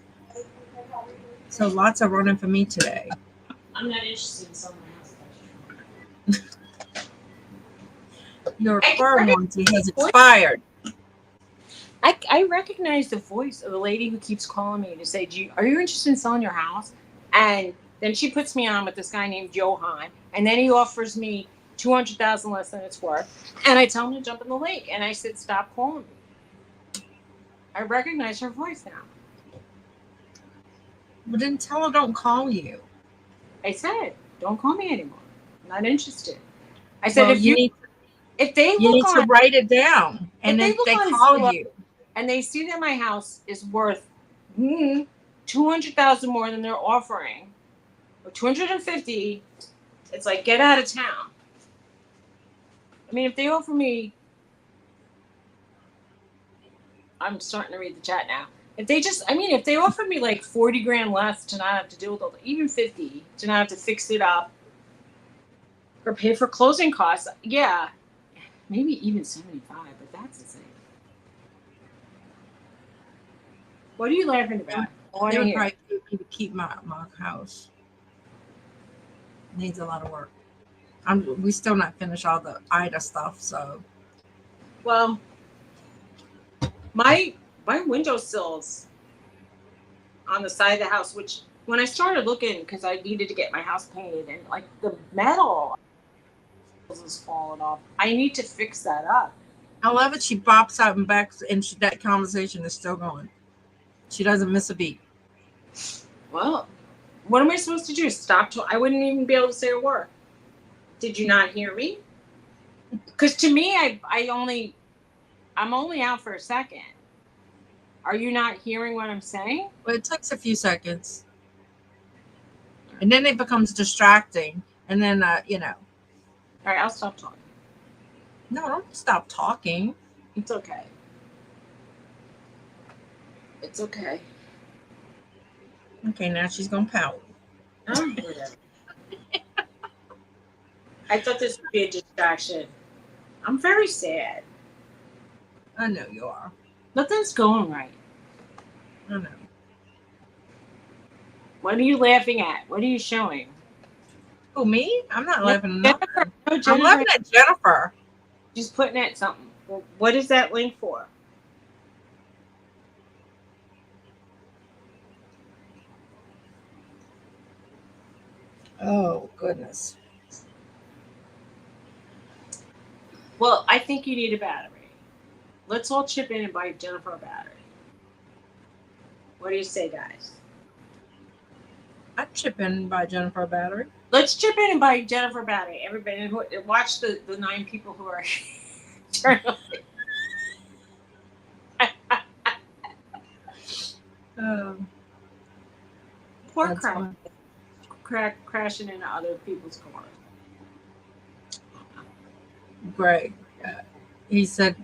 So lots of running for me today. I'm not interested in someone else. Your fur warranty has expired. I recognize the voice of the lady who keeps calling me to say, are you interested in selling your house? And then she puts me on with this guy named Johan, and then he offers me $200,000 less than it's worth. And I tell him to jump in the lake, and I said, stop calling me. I recognize her voice now. But then tell her don't call you. I said, don't call me anymore. I'm not interested. I said, well, if they need to write it down, and if they call you, and they see that my house is worth $200,000 more than they're offering, or $250,000, it's like, get out of town. I mean, if they offer me, I'm starting to read the chat now. If they offered me like $40,000 less to not have to deal with all, even 50 to not have to fix it up or pay for closing costs, yeah, maybe even 75, but that's insane. What are you laughing about? They would probably keep my house. It needs a lot of work. We still not finished all the Ida stuff, so. Well, my windowsills on the side of the house, which when I started looking, because I needed to get my house painted, and like the metal is falling off. I need to fix that up. I love it. She bops out and back, and that conversation is still going. She doesn't miss a beat. Well, what am I supposed to do? Stop? I wouldn't even be able to say a word. Did you not hear me? Because to me, I'm only out for a second. Are you not hearing what I'm saying? Well, it takes a few seconds. And then it becomes distracting. And then, All right, I'll stop talking. No, don't stop talking. It's okay. It's okay. Okay, now she's going to pout. Oh, whatever. I thought this would be a distraction. I'm very sad. I know you are. Nothing's going right. I know. What are you laughing at? What are you showing? Oh, me? I'm not laughing at nothing. No, I'm laughing at Jennifer. She's putting at something. Well, what is that link for? Oh, goodness. Well, I think you need a battery. Let's all chip in and buy Jennifer a battery. What do you say, guys? I'd chip in and buy Jennifer a battery. Let's chip in and buy Jennifer a battery. Everybody, watch the 9 people who are journalists. Poor crashing into other people's cars. Greg, he said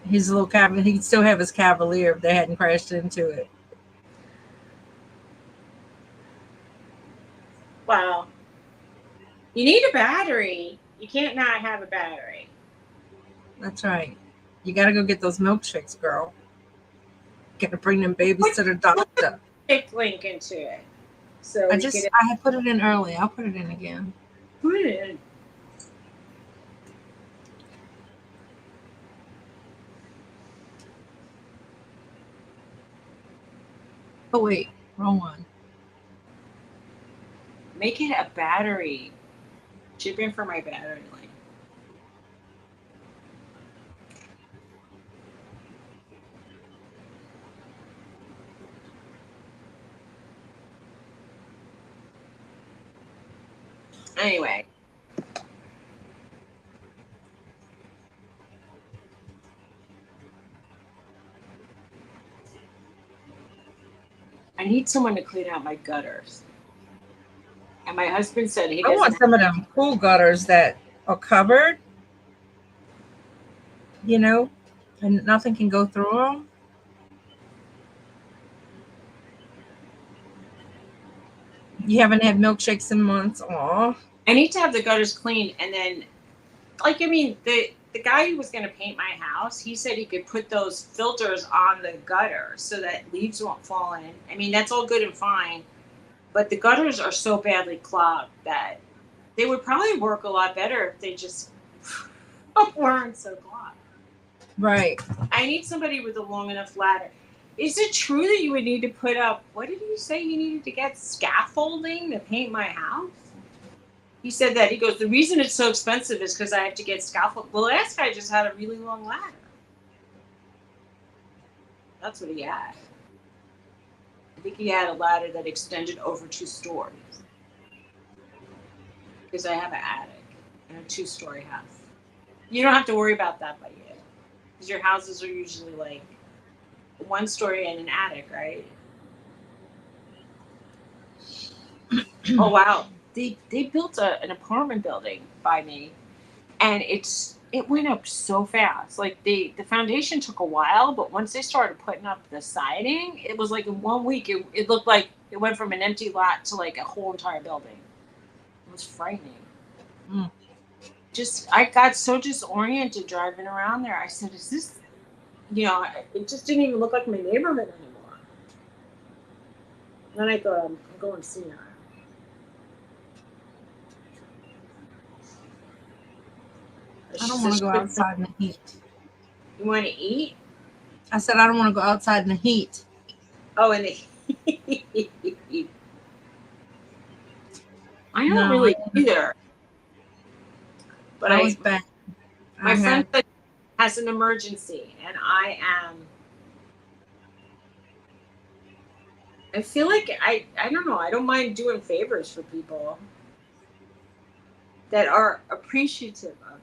his little Cavalier, he'd still have his Cavalier if they hadn't crashed into it. Wow. You need a battery. You can't not have a battery. That's right. You got to go get those milkshakes, girl. Got to bring them babies to the doctor. Click link into it. So I had put it in early. I'll put it in again. Put it in. Oh wait, wrong one. Make it a battery. Chip in for my battery link. Anyway. I need someone to clean out my gutters. And my husband said he doesn't. I want some of them cool gutters that are covered, you know, and nothing can go through them. You haven't had milkshakes in months. Aw. I need to have the gutters cleaned, and then, like, I mean, the guy who was going to paint my house, he said he could put those filters on the gutter so that leaves won't fall in. I mean, that's all good and fine, but the gutters are so badly clogged that they would probably work a lot better if they just weren't so clogged. Right. I need somebody with a long enough ladder. Is it true that you would need to put up, what did you say you needed to get scaffolding to paint my house? He said that. He goes, the reason it's so expensive is because I have to get scaffold. The last guy just had a really long ladder. That's what he had. I think he had a ladder that extended over 2 stories. Because I have an attic and a 2-story house. You don't have to worry about that by you. Because your houses are usually like 1 story and an attic, right? Oh, wow. They built an apartment building by me, and it went up so fast. Like the foundation took a while, but once they started putting up the siding, it was like in 1 week it looked like it went from an empty lot to like a whole entire building. It was frightening. I got so disoriented driving around there. I said, is this, it just didn't even look like my neighborhood anymore. And then I thought, I'm going to see her. I don't want to go outside in the heat. You want to eat? I said I don't want to go outside in the heat. Oh, in the heat. I don't really either. But I was bad. My friend has an emergency, and I feel like I don't know. I don't mind doing favors for people that are appreciative of it.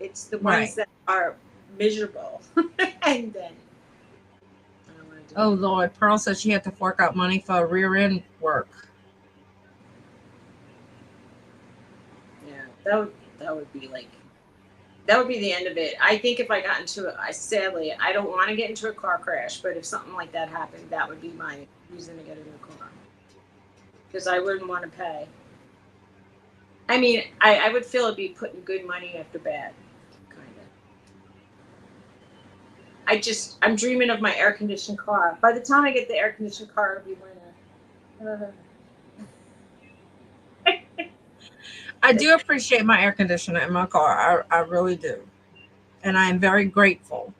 It's the ones that are miserable, and then. Oh Lord, Pearl said she had to fork out money for rear end work. Yeah, that would be the end of it. I think if I got into it, sadly, I don't want to get into a car crash, but if something like that happened, that would be my reason to get a new car. Because I wouldn't want to pay. I mean, I would feel it'd be putting good money after bad, kind of. I'm dreaming of my air-conditioned car. By the time I get the air-conditioned car, it'll be winter. I do appreciate my air conditioner in my car. I really do. And I am very grateful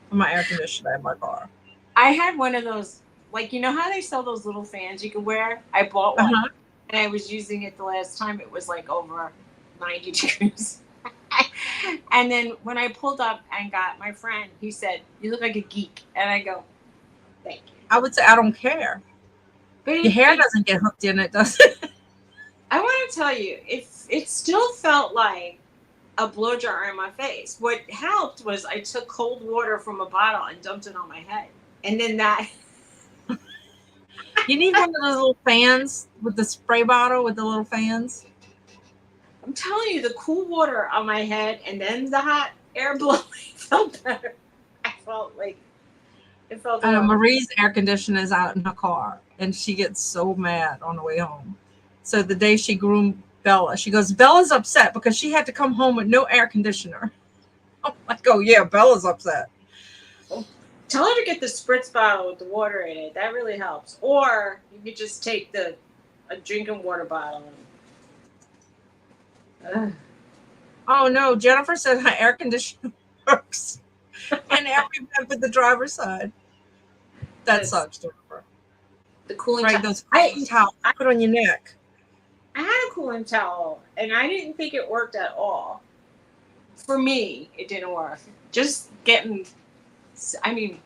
for my air conditioner in my car. I had one of those, like, you know how they sell those little fans you can wear? I bought one. And I was using it the last time. It was like over 90 degrees. And then when I pulled up and got my friend, he said, you look like a geek. And I go, thank you. I would say I don't care. But your hair doesn't get hooked in it, does it? I want to tell you, it still felt like a blow dryer in my face. What helped was I took cold water from a bottle and dumped it on my head. And then that... You need one of those little fans with the spray bottle with the little fans. I'm telling you, the cool water on my head and then the hot air blowing felt better. I felt like it felt. Marie's air conditioner is out in her car, and she gets so mad on the way home. So the day she Bella. She goes, Bella's upset because she had to come home with no air conditioner. I'm like, oh yeah, Bella's upset. Tell her to get the spritz bottle with the water in it. That really helps. Or you could just take a drinking water bottle. Oh no, Jennifer said her air conditioner works in every vent but the driver's side. That sucks, Jennifer. The cooling right, those cooling towels you put on your neck. I had a cooling towel, and I didn't think it worked at all. For me, it didn't work. Just getting, I mean,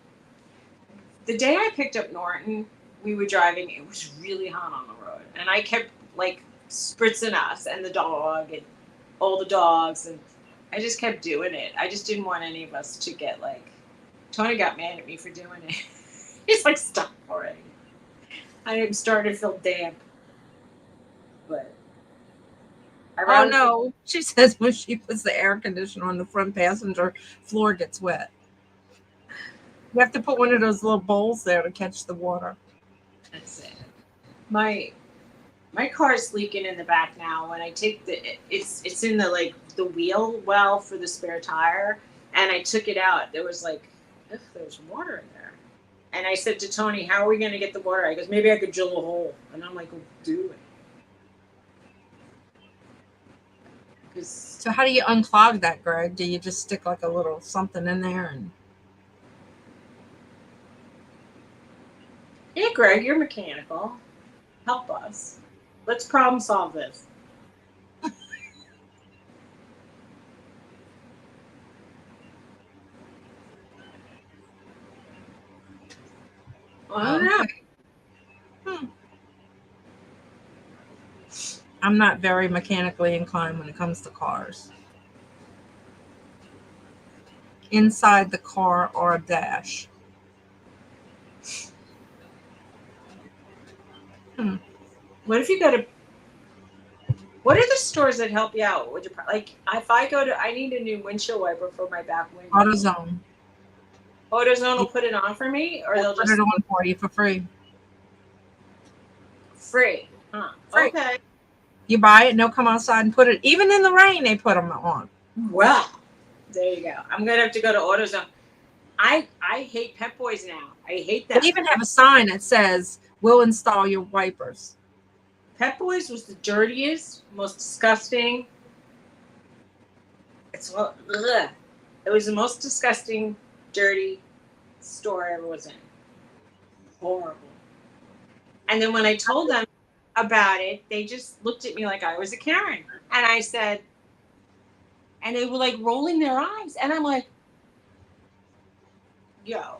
the day I picked up Norton, we were driving, it was really hot on the road. And I kept, like, spritzing us and the dog and all the dogs, and I just kept doing it. I just didn't want any of us to get, like, Tony got mad at me for doing it. He's like, stop already. I am starting to feel damp. But oh no, she says when she puts the air conditioner on the front passenger, floor gets wet. You have to put one of those little bowls there to catch the water. That's it. My car is leaking in the back now. When I take it's in the the wheel well for the spare tire, and I took it out. There was there's water in there, and I said to Tony, "How are we going to get the water?" He goes, "Maybe I could drill a hole," and I'm like, "Well, do it." So how do you unclog that, Greg? Do you just stick like a little something in there and? Yeah, Greg, you're mechanical. Help us. Let's problem solve this. Well, I don't know. I'm not very mechanically inclined when it comes to cars. Inside the car or a dash. What if you go to? What are the stores that help you out? Would you if I go to? I need a new windshield wiper for my back window. AutoZone. AutoZone will put it on for me, or they'll put just it on for you for free. Free, huh? Free. Okay. You buy it and they'll come outside and put it. Even in the rain, they put them on. Well, there you go. I'm gonna have to go to AutoZone. I hate Pep Boys now. I hate that. They even have a sign that says, "We'll install your wipers." Pep Boys was the dirtiest, most disgusting. It was the most disgusting, dirty store I ever was in. Horrible. And then when I told them about it, they just looked at me like I was a Karen. And I said, and they were like rolling their eyes. And I'm like, yo,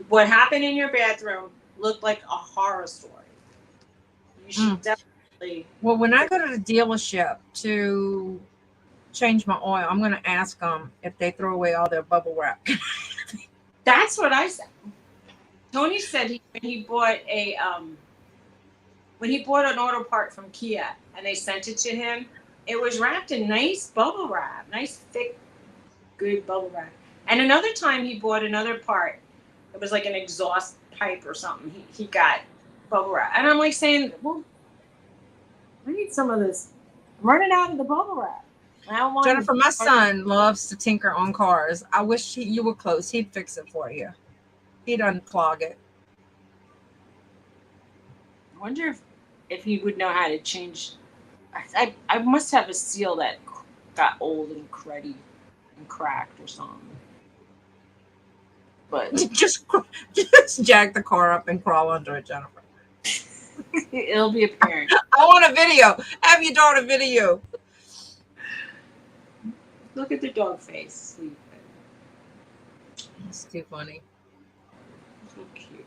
what happened in your bathroom looked like a horror story. You should definitely. Well, when I go to the dealership to change my oil, I'm going to ask them if they throw away all their bubble wrap. That's what I said. Tony said when he bought an auto part from Kia and they sent it to him, it was wrapped in nice bubble wrap, nice thick, good bubble wrap. And another time he bought another part, it was like an exhaust pipe or something. He got bubble wrap, and I'm like saying, well, I need some of this. I'm running out of the bubble wrap. Jennifer, my son loves to tinker on cars. I wish you were close. He'd fix it for you. He'd unclog it. I wonder if he would know how to change. I must have a seal that got old and cruddy and cracked or something. But just jack the car up and crawl under it, Jennifer. It'll be apparent. I want a video. Have your daughter video. Look at the dog face sleeping. It's too funny. So cute.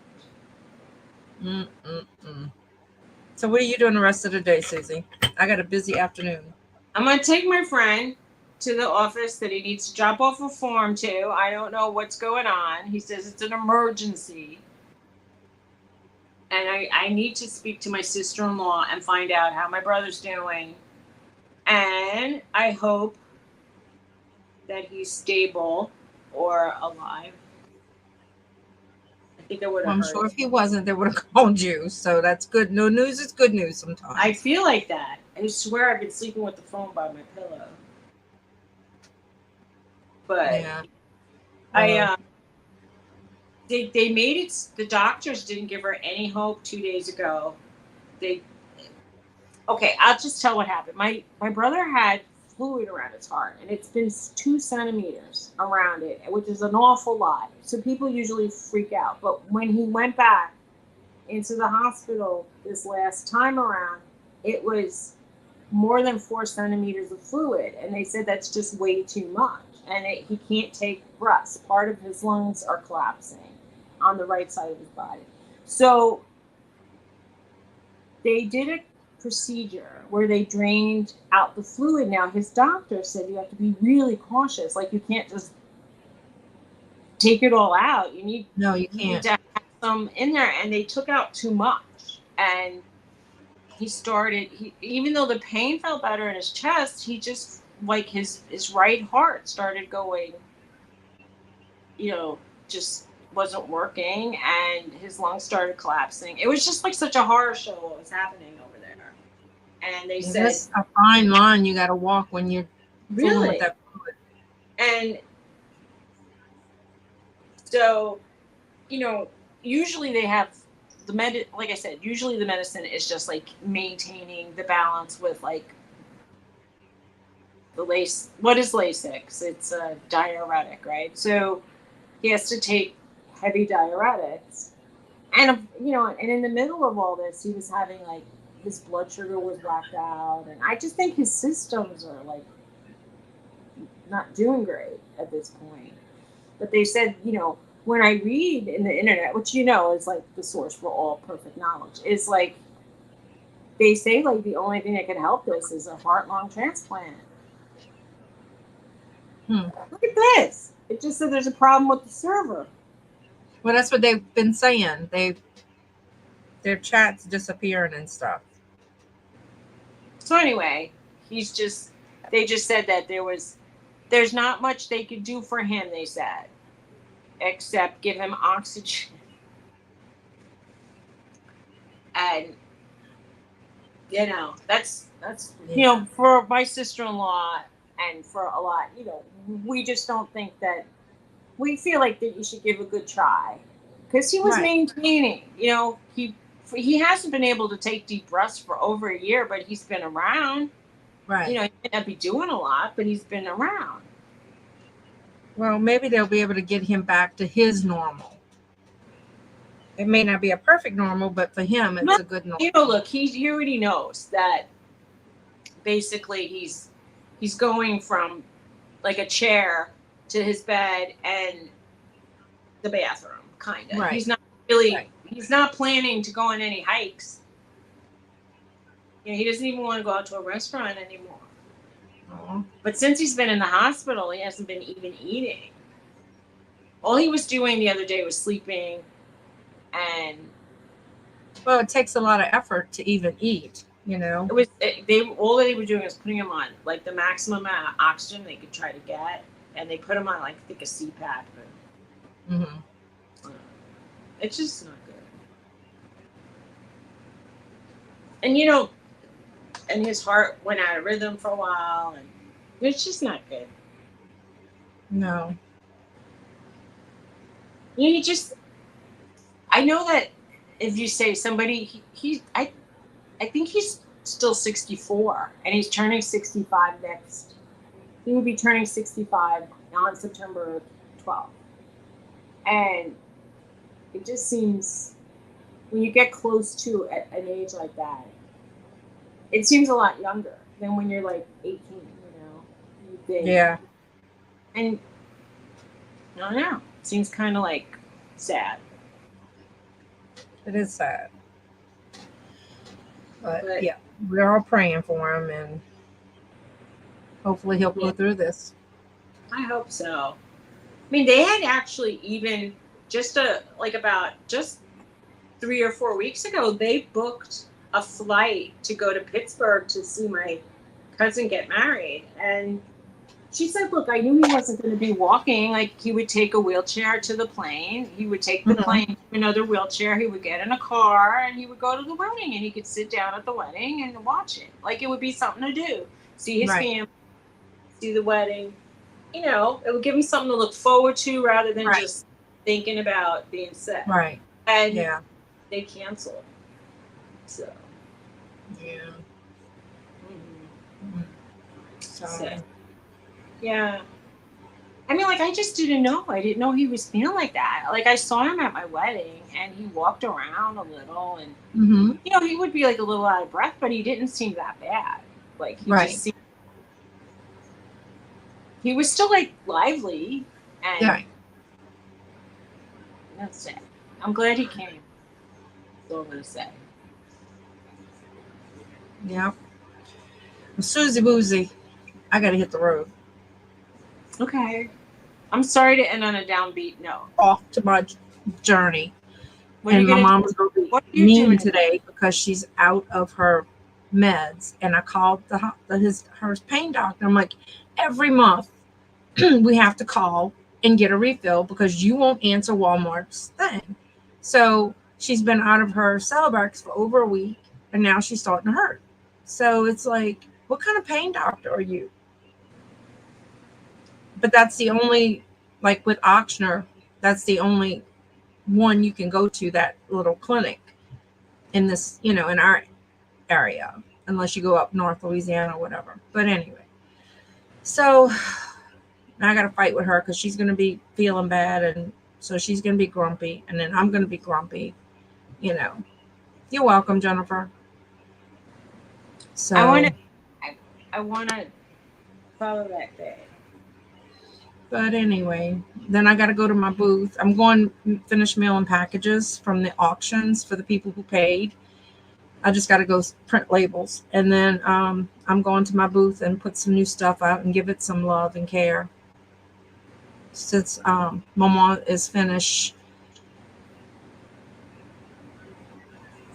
So what are you doing the rest of the day, Suzy? I got a busy afternoon. I'm going to take my friend to the office that he needs to drop off a form to. I don't know what's going on. He says it's an emergency. And I need to speak to my sister-in-law and find out how my brother's doing. And I hope that he's stable or alive. think it would have I'm hurt. sure if he wasn't, they would have called you. So that's good. No news is good news sometimes. I feel like that. I swear I've been sleeping with the phone by my pillow. But yeah. They made it. The doctors didn't give her any hope 2 days ago. Okay, I'll just tell what happened. My brother had fluid around his heart, and it's been 2 centimeters around it, which is an awful lot. So people usually freak out. But when he went back into the hospital this last time around, it was more than 4 centimeters of fluid, and they said that's just way too much, and he can't take breaths. Part of his lungs are collapsing on the right side of his body. So they did a procedure where they drained out the fluid. Now his doctor said you have to be really cautious. Like, you can't just take it all out. You need No, you need can't. to have some in there, and they took out too much. And even though the pain felt better in his chest, he just, like, his right heart started going, just wasn't working, and his lungs started collapsing. It was just like such a horror show what was happening over there. And they said, that's a fine line you got to walk when you're fooling with that fluid. And so, usually they have like I said, usually the medicine is just like maintaining the balance with, like, what is Lasix? It's a diuretic, right? So he has to take heavy diuretics. And, and in the middle of all this, he was having, like, his blood sugar was whacked out. And I just think his systems are, like, not doing great at this point. But they said, when I read in the internet, which, is like the source for all perfect knowledge, is like, they say, like, the only thing that can help this is a heart-lung transplant. Look at this. It just said there's a problem with the server. Well, that's what they've been saying. Their chat's disappearing and stuff. So anyway, they just said that there's not much they could do for him, they said, except give him oxygen. And, that's for my sister-in-law and for a lot, we just don't think that, we feel like that you should give a good try. Because he was maintaining, he hasn't been able to take deep breaths for over a year, but he's been around. Right. He may not be doing a lot, but he's been around. Well, maybe they'll be able to get him back to his normal. It may not be a perfect normal, but for him, it's a good normal. Look, he already knows that basically he's going from, like, a chair to his bed and the bathroom, kind of. Right. He's not really, he's not planning to go on any hikes. He doesn't even want to go out to a restaurant anymore. Aww. But since he's been in the hospital, he hasn't been even eating. All he was doing the other day was sleeping. And well, it takes a lot of effort to even eat, all that they were doing was putting him on, like, the maximum amount of oxygen they could try to get, and they put him on, like, I think a CPAP. It's just not good. And and his heart went out of rhythm for a while, and it's just not good. No. I know that if you say somebody, I think he's still 64, and he's turning 65 next. He will be turning 65 on September 12th. And it just seems, when you get close to an age like that, it seems a lot younger than when you're, like, 18, you think. Yeah. And I don't know. It seems kind of, like, sad. It is sad. But yeah, we're all praying for him, and hopefully he'll pull through this. I hope so. I mean, they had actually even about 3 or 4 weeks ago, they booked a flight to go to Pittsburgh to see my cousin get married. And she said, look, I knew he wasn't going to be walking. Like, he would take a wheelchair to the plane. He would take the plane to another wheelchair. He would get in a car and he would go to the wedding, and he could sit down at the wedding and watch it. Like, it would be something to do. See his family, see the wedding. You know, it would give him something to look forward to rather than just thinking about being sick. Right. And they canceled. So. Yeah. Mm-hmm. So. Yeah. I mean, like, I just didn't know. I didn't know he was feeling like that. Like, I saw him at my wedding, and he walked around a little, and, you know, he would be, like, a little out of breath, but he didn't seem that bad. Like, he just seemed... He was still, like, lively, and that's it. I'm glad he came. That's all I'm going to say. Yeah. Suzy Boozy, I got to hit the road. Okay. I'm sorry to end on a downbeat note. Off to my journey. And my mom was going to be mean today because she's out of her meds. And I called her pain doctor. I'm like, every month we have to call and get a refill because you won't answer Walmart's thing. So she's been out of her Celebrex for over a week, and now she's starting to hurt. So it's like, what kind of pain doctor are you? But that's the only, like with Ochsner, that's the only one you can go to, that little clinic in this, you know, in our area, unless you go up North Louisiana or whatever. But anyway, so now I got to fight with her because she's going to be feeling bad. And so she's going to be grumpy, and then I'm going to be grumpy, you know. You're welcome, Jennifer. So I want to follow that day. But anyway, then I got to go to my booth. I'm going to finish mailing packages from the auctions for the people who paid. I just got to go print labels. And then I'm going to my booth and put some new stuff out and give it some love and care. Since Mama is finished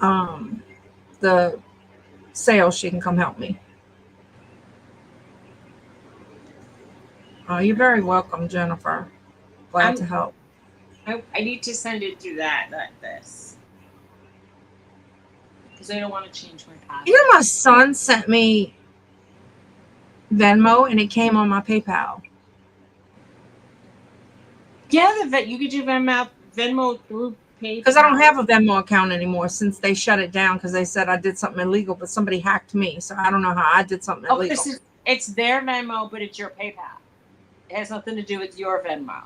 the sale, she can come help me. Oh, you're very welcome, Jennifer. Glad to help. I need to send it through that, not this. Because I don't want to change my password. You know, my son sent me Venmo, and it came on my PayPal. Yeah, you could do Venmo through PayPal. Because I don't have a Venmo account anymore since they shut it down because they said I did something illegal, but somebody hacked me. So I don't know how I did something illegal. It's their Venmo, but it's your PayPal. It has nothing to do with your Venmo.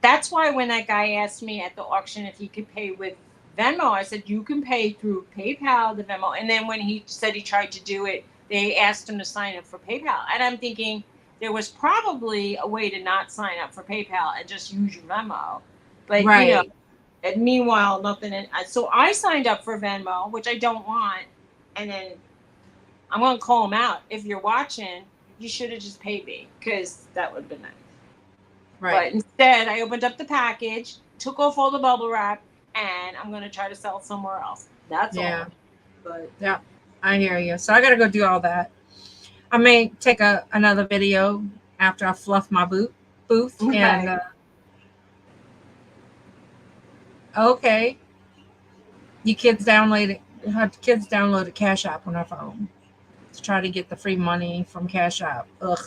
That's why when that guy asked me at the auction if he could pay with Venmo, I said, you can pay through PayPal, the Venmo. And then when he said he tried to do it, they asked him to sign up for PayPal. And I'm thinking there was probably a way to not sign up for PayPal and just use your Venmo. But, you know, and meanwhile, nothing. So I signed up for Venmo, which I don't want. And then I'm going to call him out. If you're watching, you should have just paid me because that would have been nice. Right. But instead, I opened up the package, took off all the bubble wrap, and I'm going to try to sell it somewhere else. That's all. But yeah, I hear you. So I got to go do all that. I may take another video after I fluff my booth. Okay. And okay. You kids downloaded Cash App on their phone to try to get the free money from Cash App. Ugh.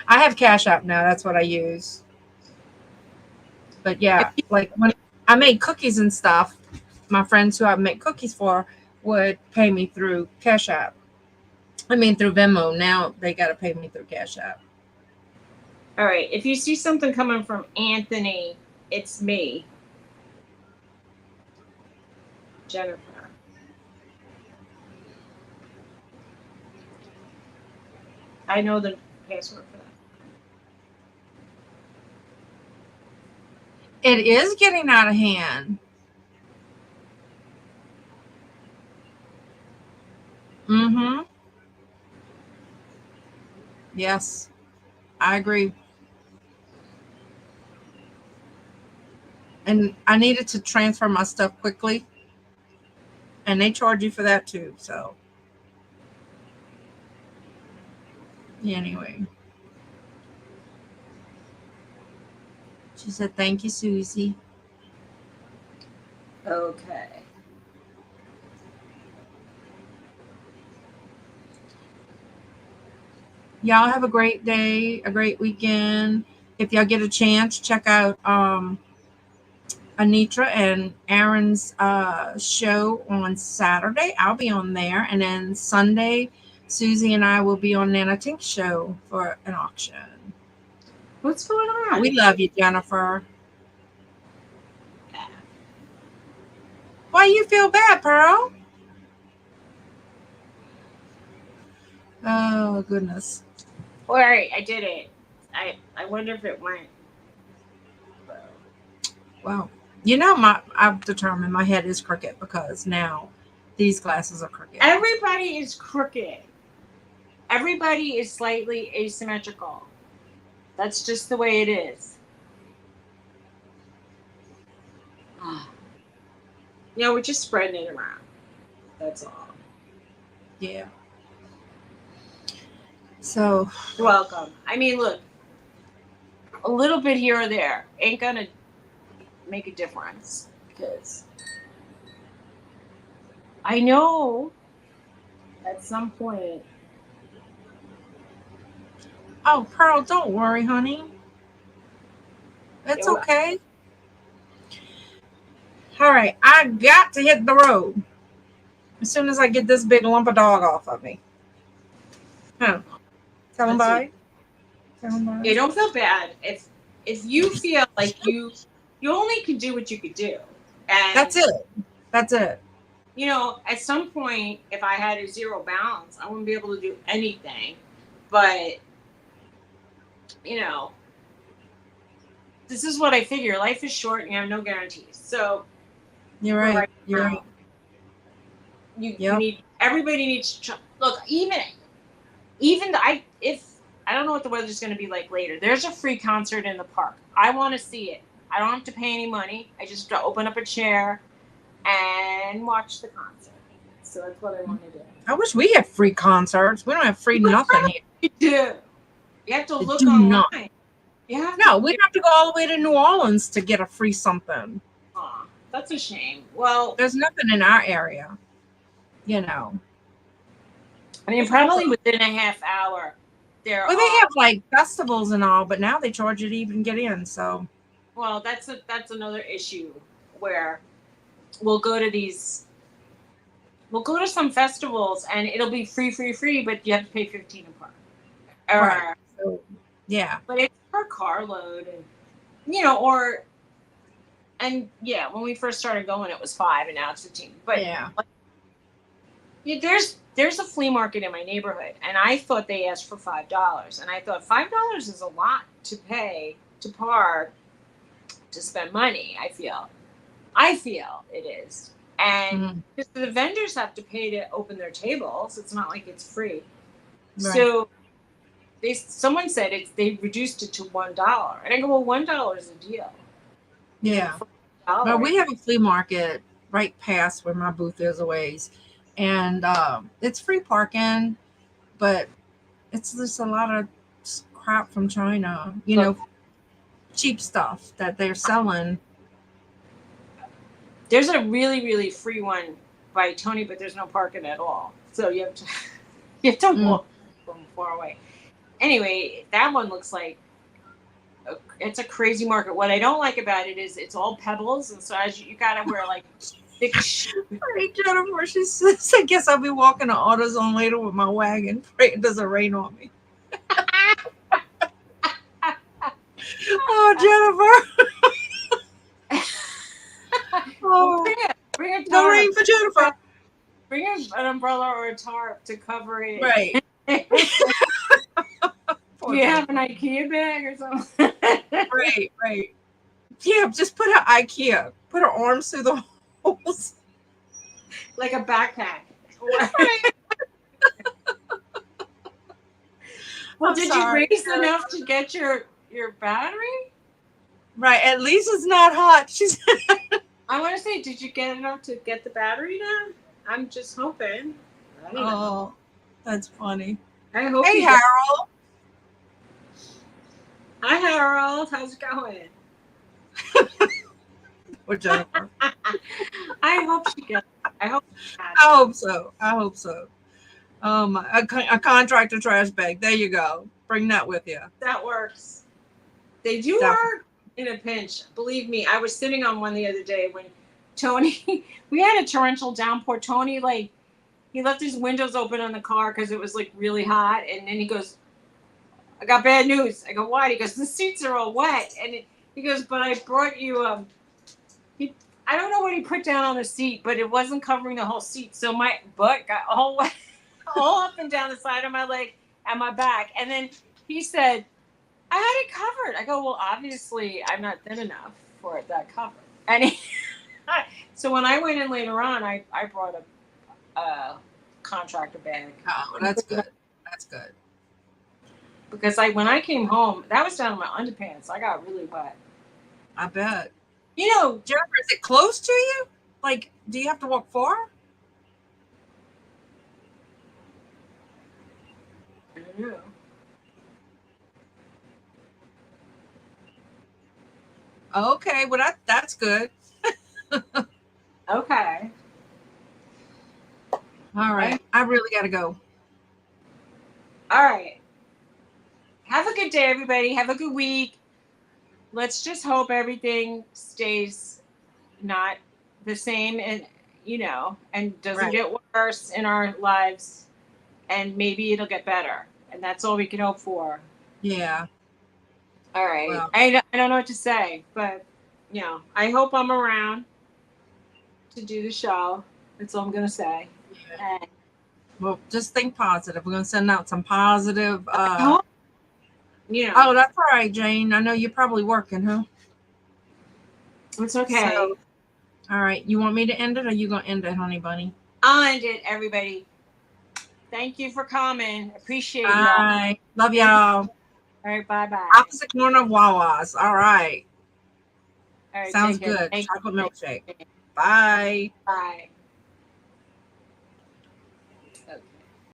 I have Cash App now. That's what I use. But yeah, like when I made cookies and stuff, my friends who I make cookies for would pay me through Cash App. I mean, through Venmo. Now they got to pay me through Cash App. All right. If you see something coming from Anthony, it's me. Jennifer. I know the password for that. It is getting out of hand. Mm-hmm. Yes, I agree. And I needed to transfer my stuff quickly. And they charge you for that too, so. Anyway. She said, thank you, Suzy. Okay. Y'all have a great day, a great weekend. If y'all get a chance, check out Anitra and Aaron's show on Saturday. I'll be on there. And then Sunday, Suzy and I will be on Nana Tink's show for an auction. What's going on? We love you, Jennifer. Why you feel bad, Pearl? Oh, goodness. All right, I did it. I wonder if it went. Well, I've determined my head is crooked because now these glasses are crooked. Everybody is crooked. Everybody is slightly asymmetrical. That's just the way it is. We're just spreading it around. That's all. Yeah. So. You're welcome. I mean, look, a little bit here or there ain't gonna make a difference because I know at some point. Oh, Pearl, don't worry, honey. It's okay. All right, I got to hit the road as soon as I get this big lump of dog off of me. Huh. Tell him bye. Tell him bye. Yeah, don't feel bad if you feel like you only can do what you could do, and that's it. That's it. At some point, if I had a zero balance, I wouldn't be able to do anything. But this is what I figure. Life is short, and you have no guarantees. So you're right. You're right. You need. Everybody needs to look. Even I don't know what the weather's going to be like later. There's a free concert in the park. I want to see it. I don't have to pay any money. I just have to open up a chair and watch the concert. So that's what I want to do. I wish we had free concerts. We don't have free nothing here. You do. You have to look online. No, we'd have to go all the way to New Orleans to get a free something. Aw, that's a shame. Well, there's nothing in our area. I mean, probably within a half hour. They have like festivals and all, but now they charge you to even get in. So, well, that's another issue where we'll go to some festivals and it'll be free, but you have to pay $15 a park. Right. So, yeah. But it's per carload, and when we first started going, it was $5, and now it's $15. But there's a flea market in my neighborhood, and I thought they asked for $5, and I thought $5 is a lot to pay to park to spend money. I feel it is, and because the vendors have to pay to open their tables, it's not like it's free. Right. So someone said they reduced it to $1, and I go, well, $1 is a deal. Yeah. Well, we have a flea market right past where my booth is a ways. And it's free parking, but it's just a lot of crap from China, cheap stuff that they're selling. There's a really, really free one by Tony, but there's no parking at all. So you have to walk from far away. Anyway, that one looks like it's a crazy market. What I don't like about it is it's all pebbles, and so as you gotta wear like thick shoes. Hey, Jennifer, she says, I guess I'll be walking to AutoZone later with my wagon. Pray it doesn't rain on me. Oh, Jennifer. Bring a no rain for Jennifer. Bring an umbrella or a tarp to cover it. Right. Do you have an IKEA bag or something? Right. Yeah, just put her IKEA. Put her arms through the holes. Like a backpack. Right. Well, did you raise enough to get your battery? Right. At least it's not hot. She said. I want to say, did you get enough to get the battery down? I'm just hoping. Oh, that's funny. I hope. Hey, Harold. Hi, Harold. How's it going? Or Jennifer. I hope she gets it. I hope she has I hope so. I hope so. A contractor trash bag. There you go. Bring that with you. that works. They do Definitely. work in a pinch. Believe me, I was sitting on one the other day when Tony, we had a torrential downpour. Tony, like, he left his windows open on the car because it was like really hot. And then he goes, I got bad news. I go, why? He goes, the seats are all wet. And he goes, but I brought you, I don't know what he put down on the seat, but it wasn't covering the whole seat. So my butt got all wet, all up and down the side of my leg and my back. And then he said, I had it covered. I go, well, obviously I'm not thin enough for that cover. And so when I went in later on, I brought a contractor bag. Oh, that's good. That's good. Because when I came home, that was down in my underpants. I got really wet. I bet. You know, Jennifer, is it close to you? Like, do you have to walk far? I don't know. Okay, well that's good. Okay. All right. I really gotta go. All right. Have a good day, everybody. Have a good week. Let's just hope everything stays not the same and and doesn't Right. get worse in our lives, and maybe it'll get better, and that's all we can hope for. Yeah. All right. Well. I don't know what to say, but I hope I'm around to do the show. That's all I'm gonna say. Yeah. And Well, just think positive. We're gonna send out some positive. oh, Oh, that's all right, Jane. I know you're probably working, huh? it's okay. So, all right. You want me to end it, or you gonna end it, honey bunny? I'll end it, everybody. Thank you for coming. Appreciate y'all. Bye. Love y'all. All right. Bye-bye. Opposite corner of Wawa's. All right. All right. Sounds take care. good. Thank Chocolate you. milkshake. Bye. Bye.